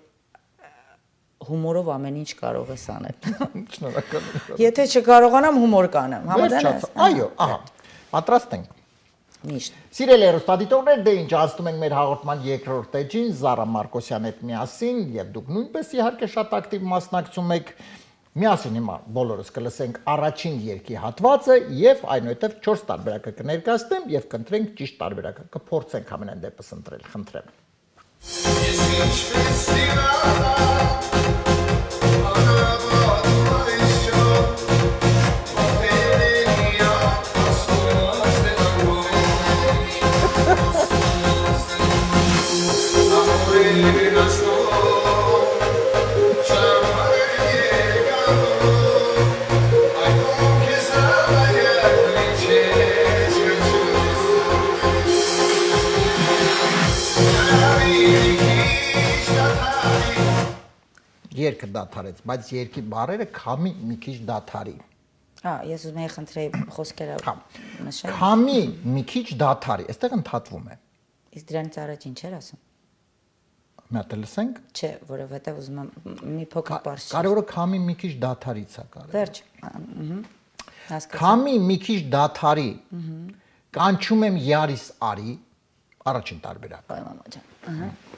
հումորով ամեն ինչ կարող ես անել։ Շնորհակալ եմ։ Եթե չկարողանամ հումոր կանեմ, համաձայն ես։ Այո, ահա։ Պատրաստ ենք։ Միշտ։ Սիրելի հեռուստադիտողներ, դե ինչ ասում ենք մեր հաղորդման երկրորդ էջին Զարա Մարկոսյան հետ միասին եւ դուք նույնպես իհարկե շատ ակտիվ մասնակցում եք։ Միասին հիմա բոլորս կլսենք առաջին երգի հատվածը եւ այնուհետեւ 4 տարբերակը կներկայացնեմ եւ կընտրենք ճիշտ տարբերակը։ Կփորձենք ամենայն դեպս ընտրել, խնդրեմ։ Երկը դադարեց, բայց երկի բարերը քամի մի քիչ դադարի։ Ես ուզում եի խնդրեի խոսքերը նշել։ Քամի մի քիչ դադարի, այստեղ ընդհատվում է։ Իսկ դրանից առաջ ինչ էր ասում։ Մի հատ լսենք։ Չէ, որովհետև ուզում եմ մի փոքր բարձ։ Կարևորը քամի մի քիչ դադարից է կարևորը։ Վերջ։ Քամի մի քիչ դադարի։ Կանչում եմ յարիս արի, առաջին տարբերակ։ Այ մամա ջան։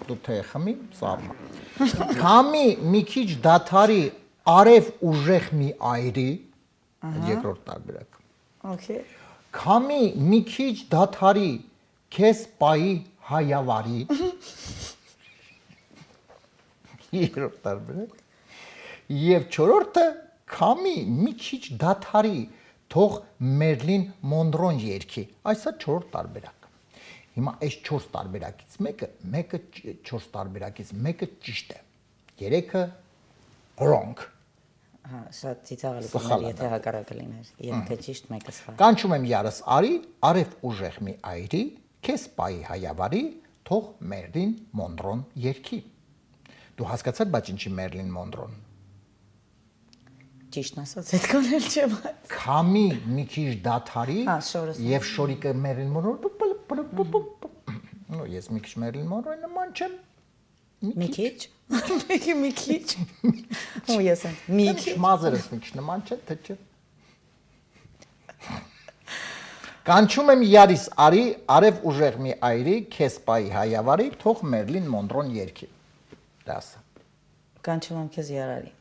Դու թե խմի, սարմա։ Քամի մի քիչ դադարի, արև ուժեղ մի այրի, երկրորդ տարբերակ։ Okay։ Քամի մի քիչ դադարի, քեզ պայի հայավարի։ Երրորդ տարբերակ։ Եվ չորրորդը քամի մի քիչ դադարի, թող Մերլին Մոնրոն երգի։ Այսա չորրորդ տարբերակ։ Հիմա այս 4 տարբերակից մեկը 4 տարբերակից մեկը ճիշտ է։ Երեքը wrong։ Հա, շատ ծիծաղալի կներ, եթե հակառակը լիներ։ Երեքը ճիշտ, մեկը սխալ։ Կանչում եմ յարս արի, արև ուժեղ մի այրի, քեզ պայի հայավարի, թող Մերլին Մոնրոն երգի։ Դու հասկացար, բայց ինչի Մերլին Մոնրոն։ Ճիշտն ասած, այդքան էլ չեմ։ Քամի մի քիչ դադարի եւ շորիկը Մերլին Մոնրոն։ Նո, ես մի քիչ Մերլին Մոնրոյի նման չեմ։ Մի քիչ։ Մի քիչ։ Ու ես եմ։ Մի քիչ։ Մազերս մի քիչ նման չէ, թե չէ։ Կանչում եմ յարիս արի, արև ուժեղ մի այրի, քեզ պայի հայավարի, թող Մերլին Մոնրոն երգի։ Դասը։ Կանչում եմ քեզ յարարի։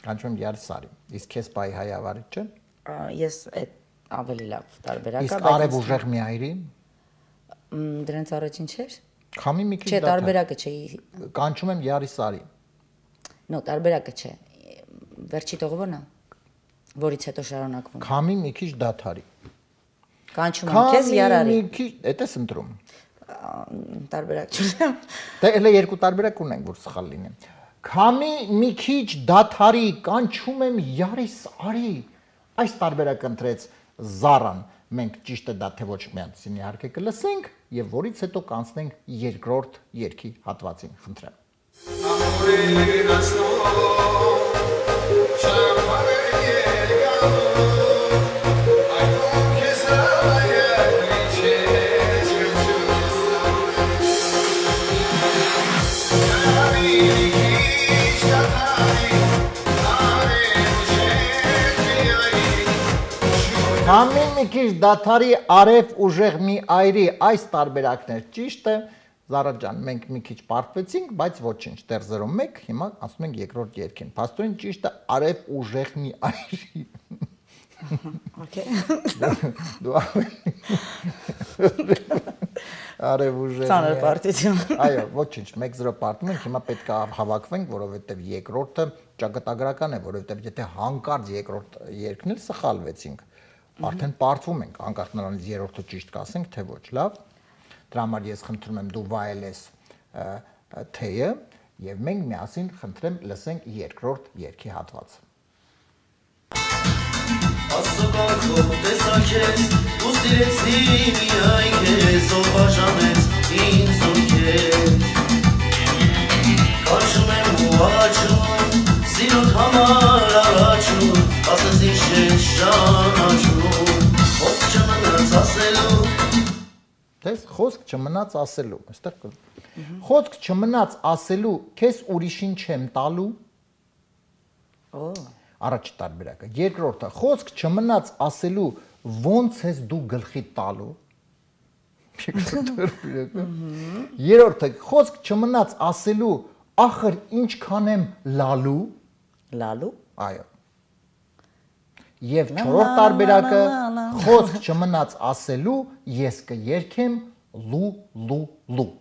Կանչում եմ յարիս արի, իսկ քեզ պայի հայավարի չէ։ Ես այդ ավելի լավ տարբերակ Իսկ արև ուժեղ մի այրի։ Դրանց առաջին չէր։ Քամի մի քիչ Չէ, տարբերակը չէ։ Կանչում եմ յարիս արի։ Նո, տարբերակը չէ։ Վերջի տողովն է, որից հետո շարունակվում։ Քամի մի քիչ դադարի։ Կանչում եմ քեզ յարարի։ Քամի մի քիչ, էդ ես ընտրում։ Տարբերակ չունեմ։ Դե elə երկու տարբերակ ունենք, որ սխալ լինի։ Քամի մի քիչ դադարի, կանչում եմ յարիս արի։ Այս տարբերակը ընտրեց Զարան։ Մենք ճիշտը դա թե ոչ միացին իհարկե կլսենք եւ որից հետո կանցնենք երկրորդ երգի հատվածին, խնդրեմ։ Քամի մի քիչ դադարի, արև ուժեղ մի այրի, այս տարբերակներ ճիշտ է, Զարա ջան, մենք մի քիչ պարտվեցինք, բայց ոչինչ, դեռ 0-1, հիմա ասում ենք երկրորդ երգին։ Փաստորեն ճիշտը արև ուժեղ մի այրի։ Okay։ Դու արև ուժեղ։ Ծանր պարտություն։ Այո, ոչինչ, 1-0 պարտում ենք, հիմա պետք է հավաքվենք, որովհետև երկրորդը ճակատագրական է, որովհետև եթե հանկարծ երկրորդ երգն էլ սխալվեցինք, արդեն պարտվում ենք, անկախ նրանից երրորդը ճիշտ կասենք, թե ոչ, լավ։ Դրա համար ես խնդրում եմ դու վայելես թեյը եւ մենք միասին խնդրեմ լսենք երկրորդ երգի հատվածը։ Աստղակով տեսակեց, ու սիրեցի միայն քեզ, ով բաժանեց ինձ ու քեզ։ Կանչում եմ ու աչում, սիրոտ համար առաջում, ասես ինչ ես ճանաչում, խոսք չմնաց ասելու։ Դες խոսք չմնաց ասելու, այստեղ խոսք չմնաց ասելու, քեզ ուրիշին չեմ տալու։ Առաջ տարբերակը, երկրորդը, խոսք չմնաց ասելու, ոնց ես դու գլխի տալու։ Երրորդը, խոսք չմնաց ասելու, ախր ինչքան եմ լալու։ Լալու։ Այո։ Եվ չորրորդ տարբերակը, խոսք չմնաց ասելու, ես կերքեմ լու լու լու։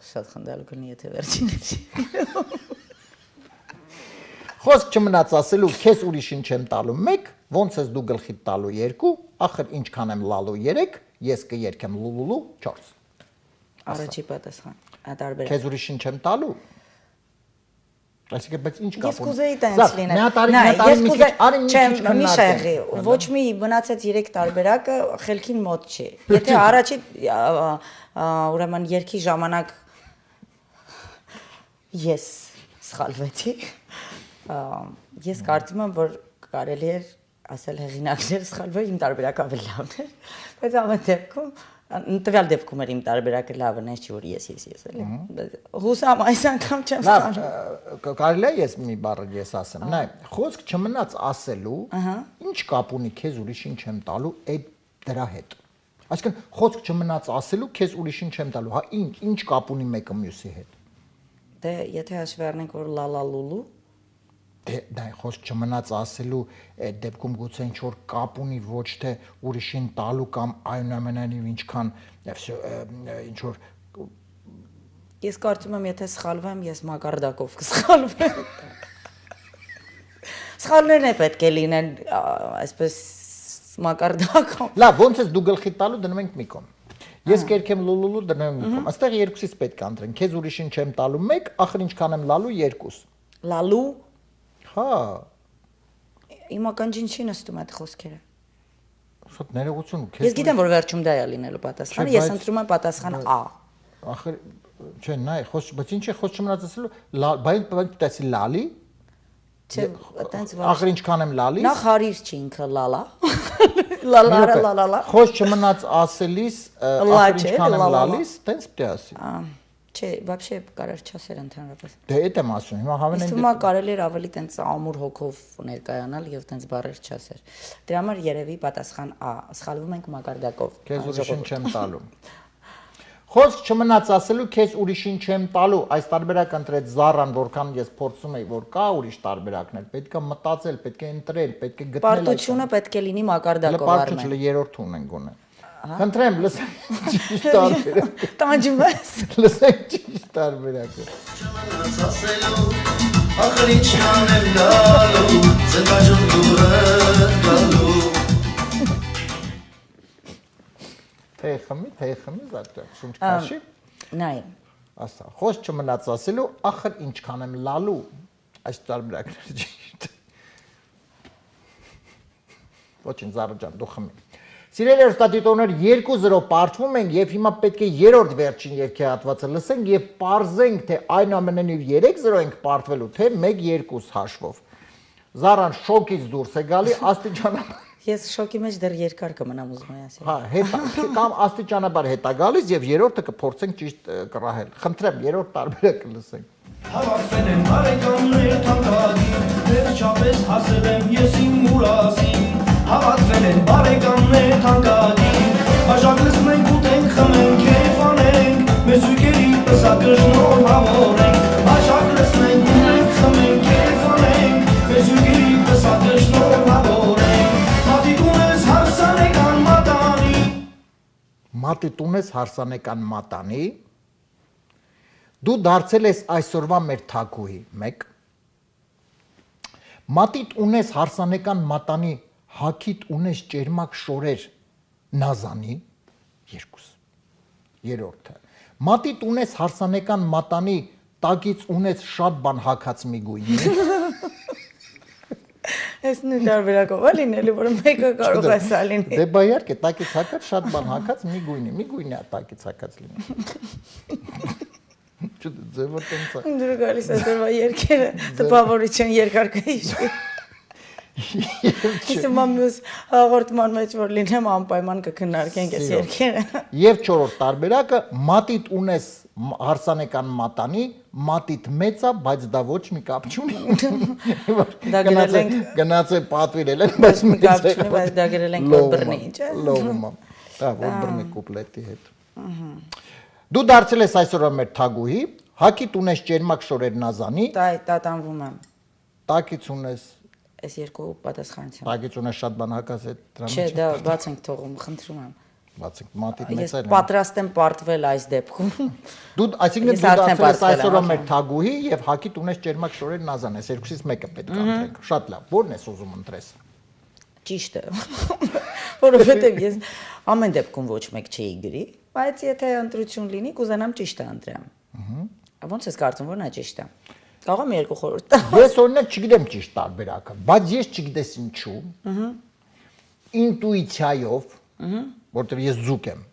Շատ խնդալու կլինի, եթե վերջինը չի։ Խոսք չմնաց ասելու, քեզ ուրիշին չեմ տալու 1, ոնց ես դու գլխիդ տալու 2, ախր ինչքան եմ լալու 3, ես կերքեմ լու լու լու 4։ Առաջի պատասխան, տարբերակ։ Քեզ ուրիշին չեմ տալու։ Այսինքն, բայց ինչ կապ ունի։ Ես կուզեի տենց լինել։ Մի շեղի, ոչ մի մնացած 3 տարբերակը խելքին մոտ չի։ Եթե առաջի ուրեմն երկի ժամանակ ես սխալվեցի, ես կարծում եմ, որ կարելի էր ասել հեղինակները սխալվել, իմ տարբերակը ավելի լավն էր, բայց ամեն դեպքում տվյալ դեպքում էր իմ տարբերակը լավը, նես չի որ ես էլի։ Հուսամ այս անգամ չեմ ստանում։ Կարելի է ես մի բառը ես ասեմ, նայ, խոսք չմնաց ասելու, ինչ կապ ունի քեզ ուրիշին չեմ տալու այդ դրա հետ։ Այսինքն խոսք չմնաց ասելու, քեզ ուրիշին չեմ տալու, հա ինչ կապ ունի մեկը մյուսի հետ։ Դե եթե հաշվի առնենք որ լալա լուլու Դա խոսք չմնաց ասելու այդ դեպքում գուցե ինչ որ կապ ունի ոչ թե ուրիշին տալու կամ այնուամենայնիվ ինչքան ինչ որ Ես կարծում եմ եթե սխալվեմ ես մակարդակով կսխալվեմ Սխալներն է պետք է լինեն այսպես մակարդակով Լավ ոնց ես դու գլխի տալու դնում ենք մի կողմ Ես կերքեմ լուլուլու դնում եմ մի կողմ Այստեղ երկուսից պետք է ընտրենք քեզ ուրիշին չեմ տալու 1 ախր ինչքան եմ լալու 2 Լալու Հա Հիմա կանջին չի նստում այդ խոսքերը Շատ ներողություն Ես գիտեմ որ վերջում դա է լինելու պատասխանը ես ընտրում եմ պատասխանը A Ախր չէ նայ խոսք բայց ինչ է խոսք չմնաց ասելու բայց տեսի լալի Չէ այտենց Ախր ինչքան եմ լալիս Նախ հարիր չի ինքը լալա Լալա Խոսք չմնաց ասելիս ախր ինչքան եմ լալիս տենց պետք է ասի Չէ, вообще կարար չասեր ընդհանրապես։ Դե այդ եմ ասում, հիմա հավանեն Իսկ հիմա կարելի էր ավելի տենց ամուր հոգով ներկայանալ եւ տենց բառեր չասեր։ Դրա համար երևի պատասխան A, սխալվում ենք մակարդակով։ Քեզ ուրիշին չեմ տալու։ Խոսք չմնաց ասելու, քեզ ուրիշին չեմ տալու, այս տարբերակը ընտրեց Զարան, որքան ես փորձում եի, որ կա ուրիշ տարբերակներ, պետք է մտածել, պետք է ընտրել, պետք է գտնել։ Պարտությունը պետք է լինի մակարդակով առնել։ Պարտությունը երրորդ ունենք գոնե։ Խնդրեմ, լսենք ճիշտ տարբերակը։ Տանջում ես։ Լսենք ճիշտ տարբերակը։ Ախր ինչքան եմ լալու, ծնկաճում դուրը գալու Թեյ խմի զատը, շունչ կաշի։ Նայ։ Ասա, խոսք չմնաց ասելու, ախր ինչքան եմ լալու, այս տարբերակները ճիշտ։ Ոչինչ Զարա ջան, դու խմի։ Սիրելի հեռուստադիտողներ 2-0 պարտվում ենք եւ հիմա պետք է երրորդ վերջին երգի հատվածը լսենք եւ պարզենք թե այնուամենայնիվ 3-0 ենք պարտվելու թե 1-2 հաշվով։ Զարան շոկից դուրս է գալի աստիճանաբար։ Ես շոկի մեջ դեռ երկար կմնամ ուզում եմ ասել։ Հա, հետա կամ աստիճանաբար հետա գալիս եւ երրորդը կփորձենք ճիշտ կռահել։ Խնդրեմ երրորդ տարբերակը լսենք։ Հավաքվել են բարեկամներ թանկագին, վերջապես հասել եմ ես իմ մուրասին։ Հավաքվել են բարեկամներ թանկագին, բաժակ լսնենք ուտենք խմենք կերեվանենք, մեզ ուկերի պսակը շնորհավորենք, բաժակ լսնենք ուտենք խմենք կերեվանենք, մեզ ուկերի պսակը շնորհավորենք, մատիտ ունես հարսանեկան մատանի։ Մատիտ ունես հարսանեկան մատանի, դու դարձել ես այսօրվա մեր թագուհի 1 Մատիտ ունես հարսանեկան մատանի հակիտ ունես ճերմակ շորեր նազանի 2 երրորդը Մատիտ ունես հարսանեկան մատանի տակից ունես շատ բան հակած մի գույնի Ես նույն տարբերակով է լինելու, որ մեկը կարող է սա լինի։ Դե բա իհարկե տակից հակած շատ բան հակած մի գույնի է տակից հակած լինի Ձևը տենց է։ Դու գալիս ես դեռ երկերը տպավորիչ են երկարկը հիշի։ Իսկ մամուս հաղորդման մեջ որ լինեմ անպայման կքննարկենք այս երկերը։ Եվ չորրորդ տարբերակը մատիտ ունես հարսանեկան մատանի, մատիտ մեծ է, բայց դա ոչ մի կապ չունի։ Դա գրել ենք գնացել պատվիրել են, բայց մի կապ չունի, բայց դա գրել ենք որ բռնի, չէ՞։ Լովում։ Դա որ բռնի կուպլետի հետ։ Դու դարձել ես այսօրվա մեր թագուհի, հակիտ ունես ճերմակ շորեր նազանի, տատանվում եմ։ տակից ունես Այս երկու պատասխանությամբ։ տակից ունես շատ բան հակած է դրան։ Չէ, դա բաց ենք թողում, խնդրում եմ։ Բացենք մատիտ մեծ Ես է։ պատրաստ եմ պարտվել այս դեպքում։ Դու այսինքն դու դարձել ես այսօրվա մեր թագուհի եւ հակիտ ունես ճերմակ շորեր նազան, այս երկուսից մեկը պետք է ընտրենք։ Շատ լավ, ո՞րն ես ուզում ընտրես։ Ճիշտ է։ Որովհետեւ ես ամեն դեպքում ոչ մեկ չէի գրի, բայց եթե ընտրություն լինի, կուզենամ ճիշտը ընտրեմ։ Ոնց ես կարծում որ նա ճիշտ է։ Կարող եմ երկու խորհուրդ տալ։ Ես օրինակ չգիտեմ ճիշտ տարբերակը, բայց ես չգիտես ինչու։ Ինտուիցիայով, որտեղ ես զուկ եմ։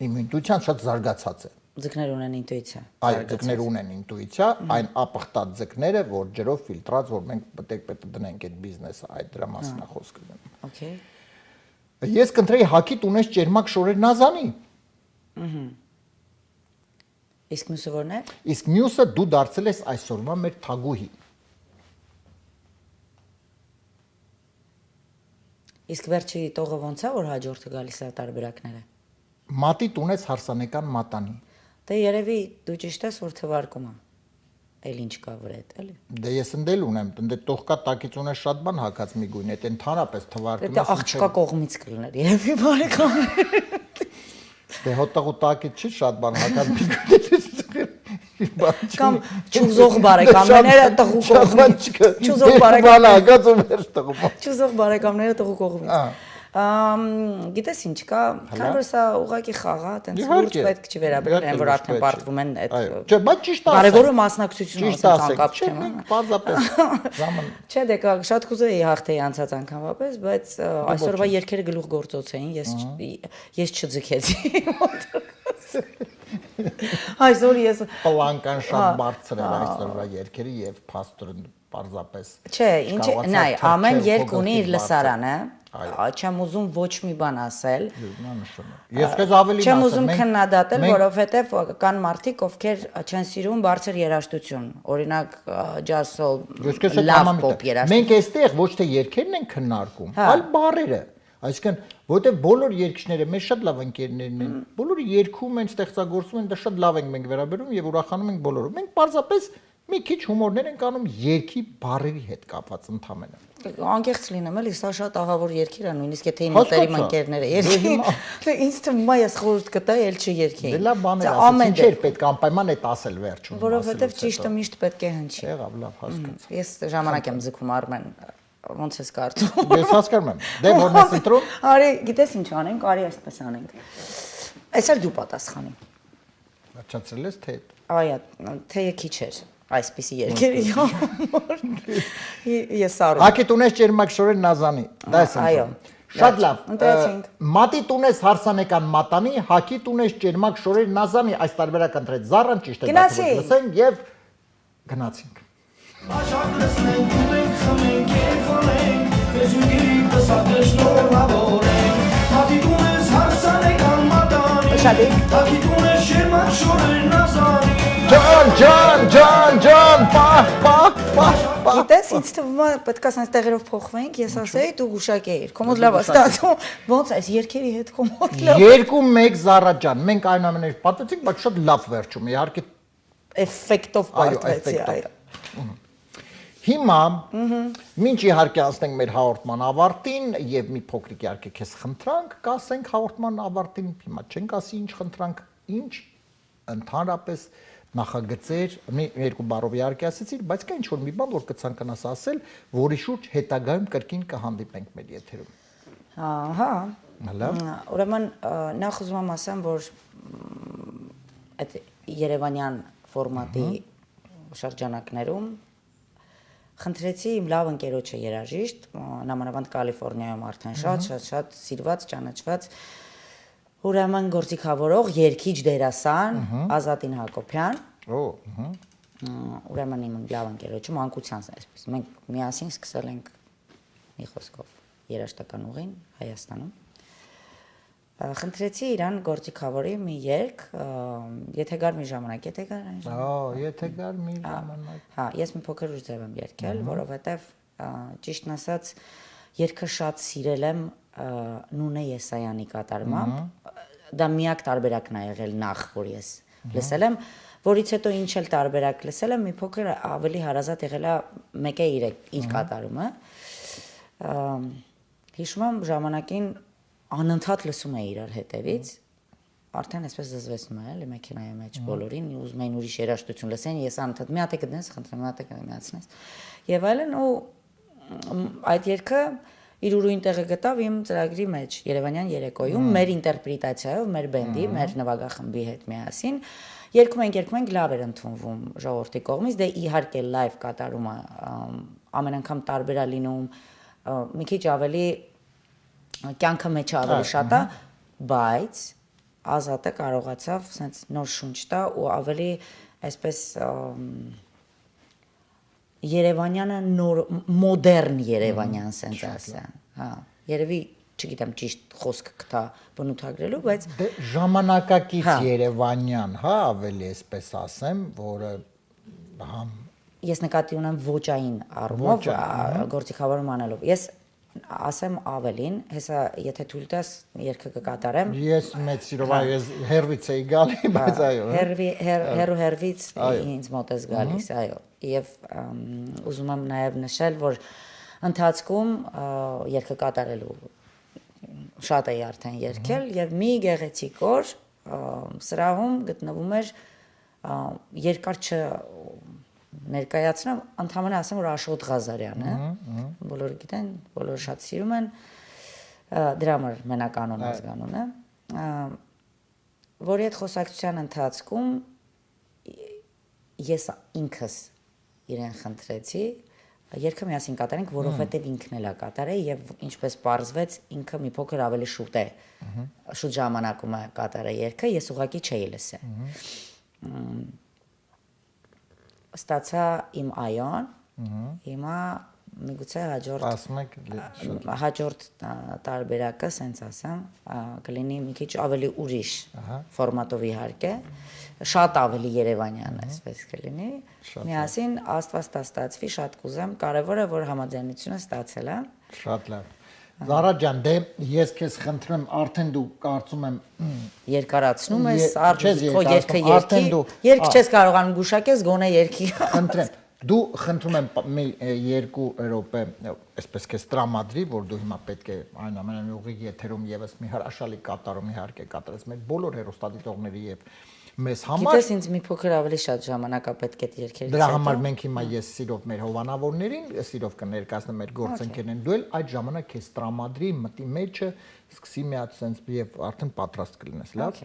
Իմ ինտուիցիան շատ զարգացած է։ Ձկներ ունեն ինտուիցիա։ Այո, ձկներ ունեն ինտուիցիա, այն ապխտած ձկները, որ ջրով ֆիլտրած, որ մենք պետք է դնենք այդ բիզնեսը, այդ դրա մասին է խոսքը։ Okay։ Ես կընտրեի հակիտ ունես ճերմակ շորեր Նազանի։ Իսկ մյուսը որն է։ Իսկ մյուսը դու դարձել ես այսօրվա մեր թագուհի։ Իսկ վերջի տողը ոնց է որ հաջորդը գալիս է տարբերակները։ Մատի տունես հարսանեկան մատանի։ Դե երևի դու ճիշտ ես որ թվարկում եմ։ Էլ ինչ կա վրետ, էլի։ Դե ես ընդել ունեմ, դե տողկա տակից ունես շատ բան հակած մի գույն, այդ ընդհանրապես թվարկում Դա աղջկա կողմից կլներ, երևի բարեկամներ։ Դե հոտաղու տակից չի շատ բան հակած մի գույն։ Կամ ճուզող բարեկամները տղու կողմից։ Ճուզող բարեկամները հակած ու մեր տղու։ Ճուզող բարեկամները տղու կողմից։ Գիտես ինչ կա, քանի որ սա ուղղակի խաղ է, տենց լուրջ պետք չի վերաբերել, այն որ արդեն պարտվում են այդ։ Չէ, բայց ճիշտ ասեք։ Կարևորը մասնակցությունը ցանկապ չեմ։ Պարզապես ժաման։ Չէ, դե կա շատ կուզեի հաղթեի անցած անգամապես, բայց այսօրվա երգերը գլուխ գործոց էին, ես չձգեցի։ Այսօր ես պլանկան շատ բարձր էր այսօրվա երգերը եւ փաստորեն պարզապես։ Չէ, ինչ, նայ, ամեն երգ ունի իր լսարանը։ Չեմ ուզում ոչ մի բան ասել։ Ես քեզ ավելին ասեմ։ Չեմ ուզում քննադատել, որովհետև կան մարդիկ, ովքեր չեն սիրում բարձր երաժշտություն։ Օրինակ ջազ-սոլ, լավ պոպ երաժշտություն։ Մենք այստեղ ոչ թե երգերն ենք քննարկում, այլ բառերը։ Այսինքն, որտեղ բոլոր երգիչները մեր շատ լավ ընկերներն են, բոլորը երգում են, ստեղծագործում են, դա շատ լավ ենք մենք վերաբերում եւ ուրախանում ենք բոլորը։ Մենք պարզապես մի քիչ հումորներ ենք անում երգի բառերի հետ կապված ընդհանրապես։ Անկեղծ լինեմ, էլի, սա շատ աղավոր երգեր է, նույնիսկ եթե իմ մտերիմ ընկերները երգին, ինձ թվում է ես խորհուրդ կտայի, էլ չերգեին։ Դե լավ բաներ ասես, ինչ էր պետք անպայման այդ ասել վերջում։ Որովհետև ճիշտը միշտ պետք է հնչի։ Եղավ, լավ, հասկացա։ Ես ժամանակ եմ ձգում Արմեն, ոնց ես կարծում։ Ես հասկանում եմ։ Դե որն ես ընտրում։ Արի, գիտես ինչ անենք, արի այսպես անենք։ Այսօր դու պատասխանի։ Վերջացրել ես թե։ Այո, թեյը քիչ էր։ Այսպիսի երկերի համար ես արում։ Հակի տունես ճերմակ շորեր Նազանի։ Դա ես Այո։ Շատ լավ։ Ընտրեցինք։ Մատի տունես հարսանեկան մատանի, հակի տունես ճերմակ շորեր Նազանի, այս տարբերակ ընտրեց Զառան, ճիշտ է դա լսենք եւ գնացինք։ Աշակ լսնենք, ուտենք, խմենք, երգանենք, մեզ ուգերի պսակը շնորհավորենք, հակի տունես հարսանեկան մատանի, հակի տունես ճերմակ շորեր Նազանի։ Ջան, պահ։ Գիտես, ինձ թվում է պետք է ասած տեղերով փոխվենք, ես ասեի դու գուշակեիր։ Կոմոդ լավ է ստացվում։ Ոնց այս երկերի հետ կոմոդ լավ։ 2-1 Զառա ջան, մենք այնուամենայնիվ պատեցինք, բայց շատ լավ վերջում, իհարկե Էֆեկտով պատվեցի, այո։ Հիմա մինչ իհարկե անցնենք մեր հաղորդման ավարտին եւ մի փոքրիկ իհարկե քեզ խնդրանք կասենք հաղորդման ավարտին, հիմա չենք ասի ինչ խնդրանք, ինչ ընդհանրապես նախագծեր, երկու բառով իհարկե ասեցիր, բայց կա ինչ-որ մի բան, որ կցանկանաս ասել, որի շուրջ հետագայում կրկին կհանդիպենք մեր եթերում։ Ահա։ Լավ։ Ուրեմն նախ ուզում եմ ասեմ, որ այդ Երևանյան ֆորմատի շրջանակներում խնդրեցի իմ լավ ընկերոջը երաժիշտ, նամանավանդ Կալիֆոռնիայում արդեն շատ սիրված, ճանաչված ուրեմն գործիքավորող երգիչ դերասան Ազատին Հակոբյան։ Ուրեմն իմ լավ ընկերոջը մանկությանց այսպես մենք միասին սկսել ենք մի խոսքով երաժշտական ուղին Հայաստանում։ Խնդրեցի իրան գործիքավորի մի երգ, եթե գար մի ժամանակ, եթե գար այն ժամանակ։ Եթե գար մի ժամանակ։ Հա, ես մի փոքր ուժ ձև եմ երգել, որովհետև ճիշտն ասած երգը շատ սիրել եմ Նունե Եսայանի կատարմամբ։ Դա միակ տարբերակն է եղել նախ, որ ես լսել եմ, որից հետո ինչ էլ տարբերակ լսել եմ, մի փոքր ավելի հարազատ եղել է 1-3 իր կատարումը։ Հիշում եմ ժամանակին անընդհատ լսում էի իրար հետևից, արդեն այսպես զզվեցնում է, էլի մեքենայի մեջ բոլորին, ուզում էին ուրիշ երաժշտություն լսեն, ես անընդհատ մի հատ կդնես, խնդրեմ, մի հատ կմիացնես։ Եվ այլն ու այդ երգը իր ուրույն տեղը գտավ իմ ծրագրի մեջ Երևանյան երեկոյում, մեր ինտերպրետացիայով, մեր բենդի, մեր նվագախմբի հետ միասին։ Երգում ենք լավ էր ընդունվում ժողովրդի կողմից, դե իհարկե լայվ կատարումը ամեն անգամ տարբեր է լինում, մի քիչ ավելի կյանքը մեջը ավելի շատ է, բայց Ազատը կարողացավ sense նոր շունչ տա ու ավելի այսպես Երևանյանը նոր մոդեռն Երևանյան sense ասեմ, հա, երևի չգիտեմ ճիշտ խոսքը կտա բնութագրելու, բայց ժամանակակից Երևանյան, հա, ավելի այսպես ասեմ, որը համ ես նկատի ունեմ ոճային առումով գործիքավորում անելով։ Ես ասեմ ավելին, հեսա եթե թույլ տաս երգը կկատարեմ։ Ես մեծ սիրով ես հերվից էի գալի, բայց այո։ Հերվից ինձ մոտ է գալիս, այո։ Եվ ուզում եմ նաև նշել, որ ընթացքում երգը կատարելու շատ էի արդեն երգել եւ մի գեղեցիկ օր սրահում գտնվում էր երկար ներկայացնեմ, ընդհանրապես ասեմ, որ Աշոտ Ղազարյանը, բոլորը գիտեն, բոլորը շատ սիրում են, դրա համար մենականոն ազգանունը, որի հետ խոսակցության ընթացքում ես ինքս իրեն խնդրեցի, երգը միասին կատարենք, որովհետև ինքն էլ է կատարել եւ ինչպես պարզվեց, ինքը մի փոքր ավելի շուտ է, շուտ ժամանակում է կատարել երգը, ես ուղղակի չէի լսել։ Ստացա իմ այոն, հիմա միգուցե հաջորդ տարբերակը, սենց ասեմ, կլինի մի քիչ ավելի ուրիշ ֆորմատով իհարկե, շատ ավելի երևանյան այսպես կլինի, միասին Աստված ստացվի, շատ կուզեմ, կարևորը որ համաձայնությունը ստացել է։ Շատ լավ։ Զարա ջան, դե ես քեզ խնդրեմ, արդեն դու կարծում եմ երկարացնում ես, քո երգը երգ չես կարողանում գուշակես, գոնե երգի։ Խնդրեմ, դու խնդրում եմ մի 2 րոպե, այսպես քեզ տրամադրի, որ դու հիմա պետք է այնուամենայնիվ ուղիղ եթերում եւս մի հրաշալի կատարում իհարկե կատարես մեր բոլոր հեռուստադիտողների եւ մեզ համար։ Գիտես ինձ մի փոքր ավելի շատ ժամանակ է պետք է երգել։ Դրա համար մենք հիմա ես սիրով մեր հովանավորներին, սիրով կներկայացնեմ մեր գործընկերներին, դու էլ այդ ժամանակ քեզ տրամադրի մտի մեջը, սկսի մի հատ sense եւ արդեն պատրաստ կլինես, լավ։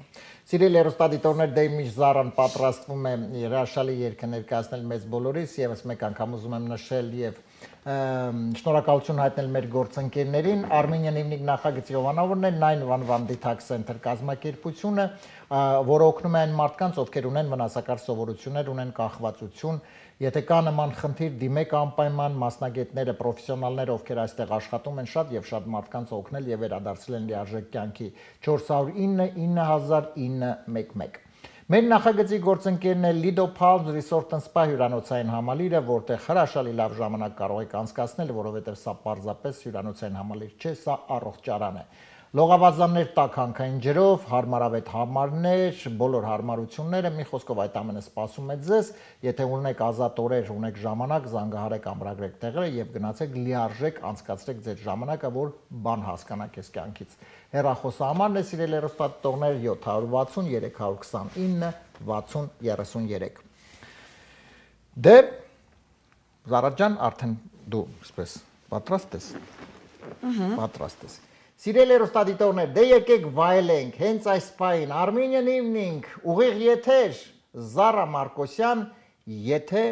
Սիրելի հեռուստադիտողներ, դե միշտ Զարան պատրաստվում է հրաշալի երգը ներկայացնել մեզ բոլորիս, եւս մեկ անգամ ուզում եմ նշել եւ շնորհակալություն հայտնել մեր գործընկերներին, Armenian Evening նախագծի հովանավորներն, 911 Detox Center կազմակերպությունը, որը օգնում է այն մարդկանց, ովքեր ունեն վնասակար սովորություններ, ունեն կախվածություն, եթե կա նման խնդիր, դիմեք անպայման մասնագետները, պրոֆեսիոնալները, ովքեր այստեղ աշխատում են շատ եւ շատ մարդկանց օգնել եւ վերադարձել են լիարժեք կյանքի 409 9911 Մեր նախագծի գործընկերն է Lido Palms Resort and Spa հյուրանոցային համալիրը, որտեղ հրաշալի լավ ժամանակ կարող եք անցկացնել, որովհետև սա պարզապես հյուրանոցային համալիր չէ, սա առողջարան է։ Լողավազաններ տաք հանքային ջրով, հարմարավետ համարներ, բոլոր հարմարությունները, մի խոսքով այդ ամենը սպասում է ձեզ, եթե ունեք ազատ օրեր, ունեք ժամանակ, զանգահարեք, ամրագրեք տեղերը եւ գնացեք լիարժեք անցկացրեք ձեր ժամանակը, որ բան հասկանաք այս կյանքից։ Հեռախոսահամարն է սիրելի հեռուստադիտողներ 760 329 6033։ Դե Զարա ջան, արդեն դու այսպես պատրաստ ես։ Պատրաստ ես։ Սիրելի հեռուստադիտողներ, դե եկեք վայելենք հենց այս պահին Armenian Evening ուղիղ եթեր Զարա Մարկոսյան, եթե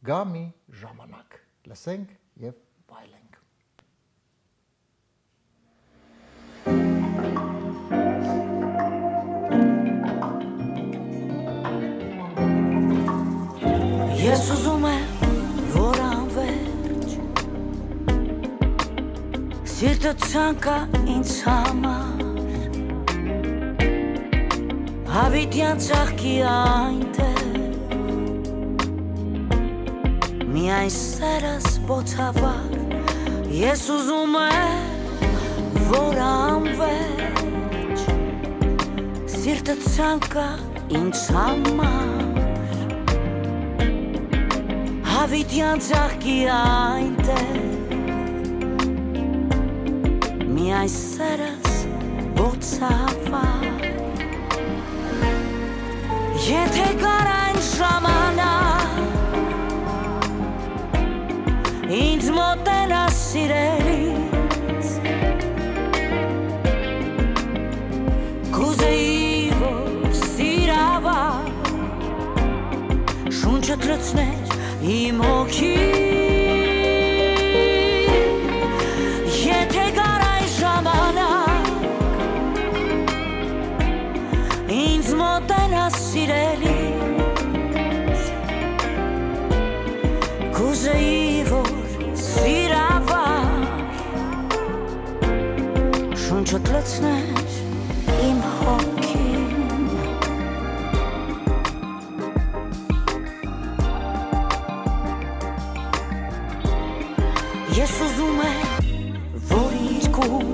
գա մի ժամանակ։ Լսենք եւ վայելենք։ Ես ուզում եմ, որ անվերջ Սիրտը ցանկա ինձ համար Հավիտյան ծաղկի այնտեղ Միայն սերս բոցավար Ես ուզում եմ, որ անվերջ Սիրտը ցանկա ինձ համար Հավիտյան ծաղկի այնտեղ Միայն սերս բոցավար Եթե կար այն ժամանակ Ինձ մոտենա սիրելիս Կուզեի, որ սիրավար Շունչդ լցներ Իմ հոգի Եթե կար այն ժամանակ սիրելիս Կուզեի որ սիրավար Շունչդ լցներ իմ հոգին Ես ուզում եմ որ երկուն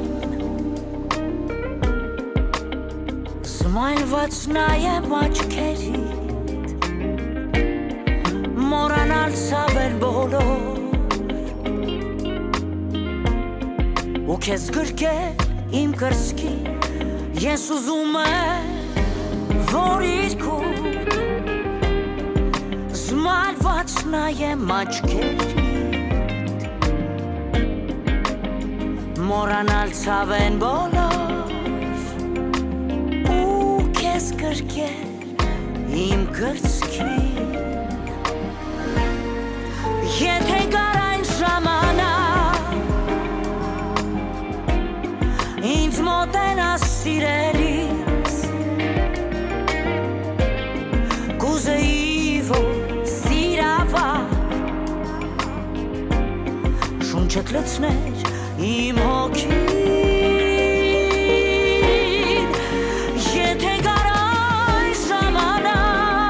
Զմայլված նայեմ աչքերիդ Մորանալ ցավեր բոլոր Ու քեզ գրկել իմ կրծքի Ես ուզում եմ որ երկուն Զմայլված նայեմ աչքերիդ Մորանալ ցավեն բոլոր ու քեզ գրկել իմ կրծքին Եթե կար այն ժամանակ ինձ մոտենաս սիրելիս Կուզեի որ սիրավար շունչդ լցներ իմ հոգին Եթե կար այն ժամանակ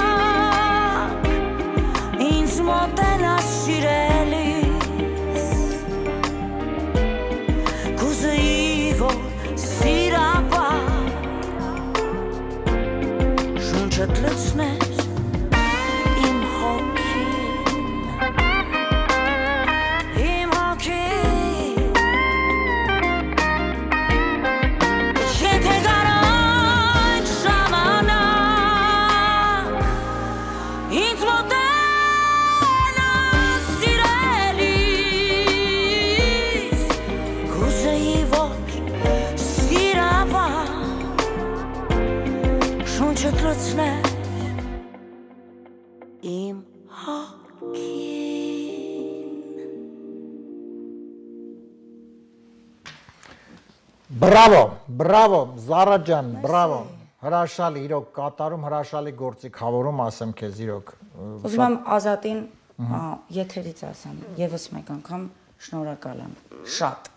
ինձ մոտենաս սիրելիս Կուզեի որ սիրավար շունչդ լցներ իմ հոգին Իմ հոգին Չտրոցներ իմ հոգին Բրավո, բրավո, Զարա ջան, բրավո Հրաշալի, իրոք կատարում հրաշալի գործիք հավորում ասեմ քեզ իրոք Ուզում եմ Ազատին եթերից ասեմ Եվս մեկ անգամ շնորհակալ եմ Շատ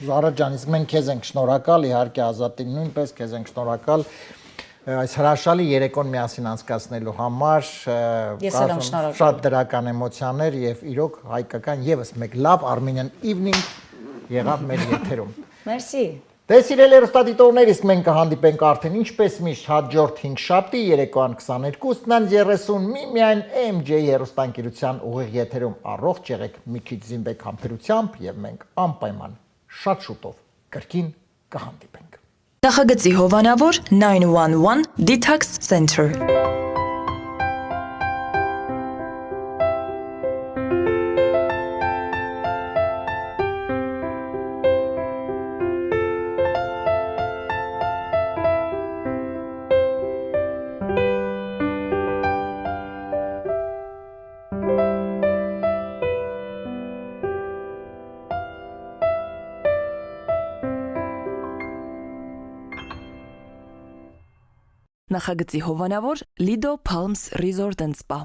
Զարա ջան, իսկ մենք քեզ ենք շնորհակալ իհարկե Ազատին նույնպես քեզ ենք շնորհակալ Այս հրաշալի երեկոն միասին անցկացնելու համար շատ դրական էմոցիաներ եւ իրոք հայկական եւս մեկ լավ Armenian evening եղավ մեր եթերում Մերսի Դե սիրելի հեռուստադիտողներ, իսկ մենք կհանդիպենք արդեն ինչպես միշտ հաջորդ 5 շաբթի երեկոյան 22-ն 30 միայն MJ հեռուստաընկերության ուղիղ եթերում առողջ եղեք մի քիչ զինվեք համբերությամբ եւ մենք անպայման շատ շուտով կրկին կհանդիպենք Նախագծի հովանավոր 911 Detox Center Նախագծի հովանավոր Lido Palms Resort and Spa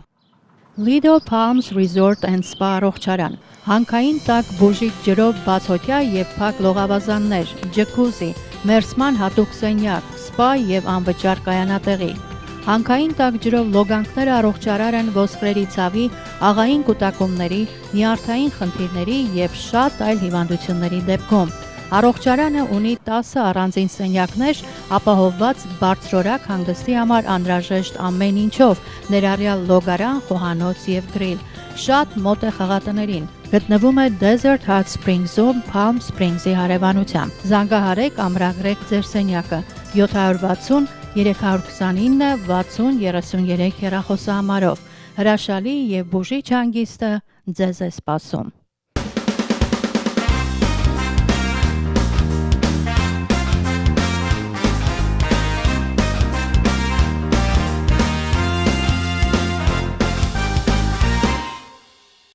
Lido Palms Resort and Spa առողջարան Հանքային տաք բուժիչ ջրով բացօթյա եւ փակ լողավազաններ, ջկուզի, մերսման հատուկ սենյակ, սպա եւ անվճար կայանատեղի Հանքային տաք ջրով լոգանքները առողջարար են ոսկրերի ցավի, աղային կուտակումների, նյարդային խնդիրների եւ շատ այլ հիվանդությունների դեպքում Առողջարանը ունի 10 առանձին սենյակներ, ապահովված բարձրորակ հանգստի համար անհրաժեշտ ամեն ինչով, ներառյալ լոգարան, խոհանոց եւ գրիլ։ Շատ մոտ է խաղատներին։ Գտնվում է Desert Hot Springs-ում, Palm Springs-ի հարևանությամբ։ Զանգահարեք ամրագրեք ձեր սենյակը 760 329 60 33 հեռախոսահամարով։ Հրաշալի եւ բուժիչ հանգիստը ձեզ է սպասում։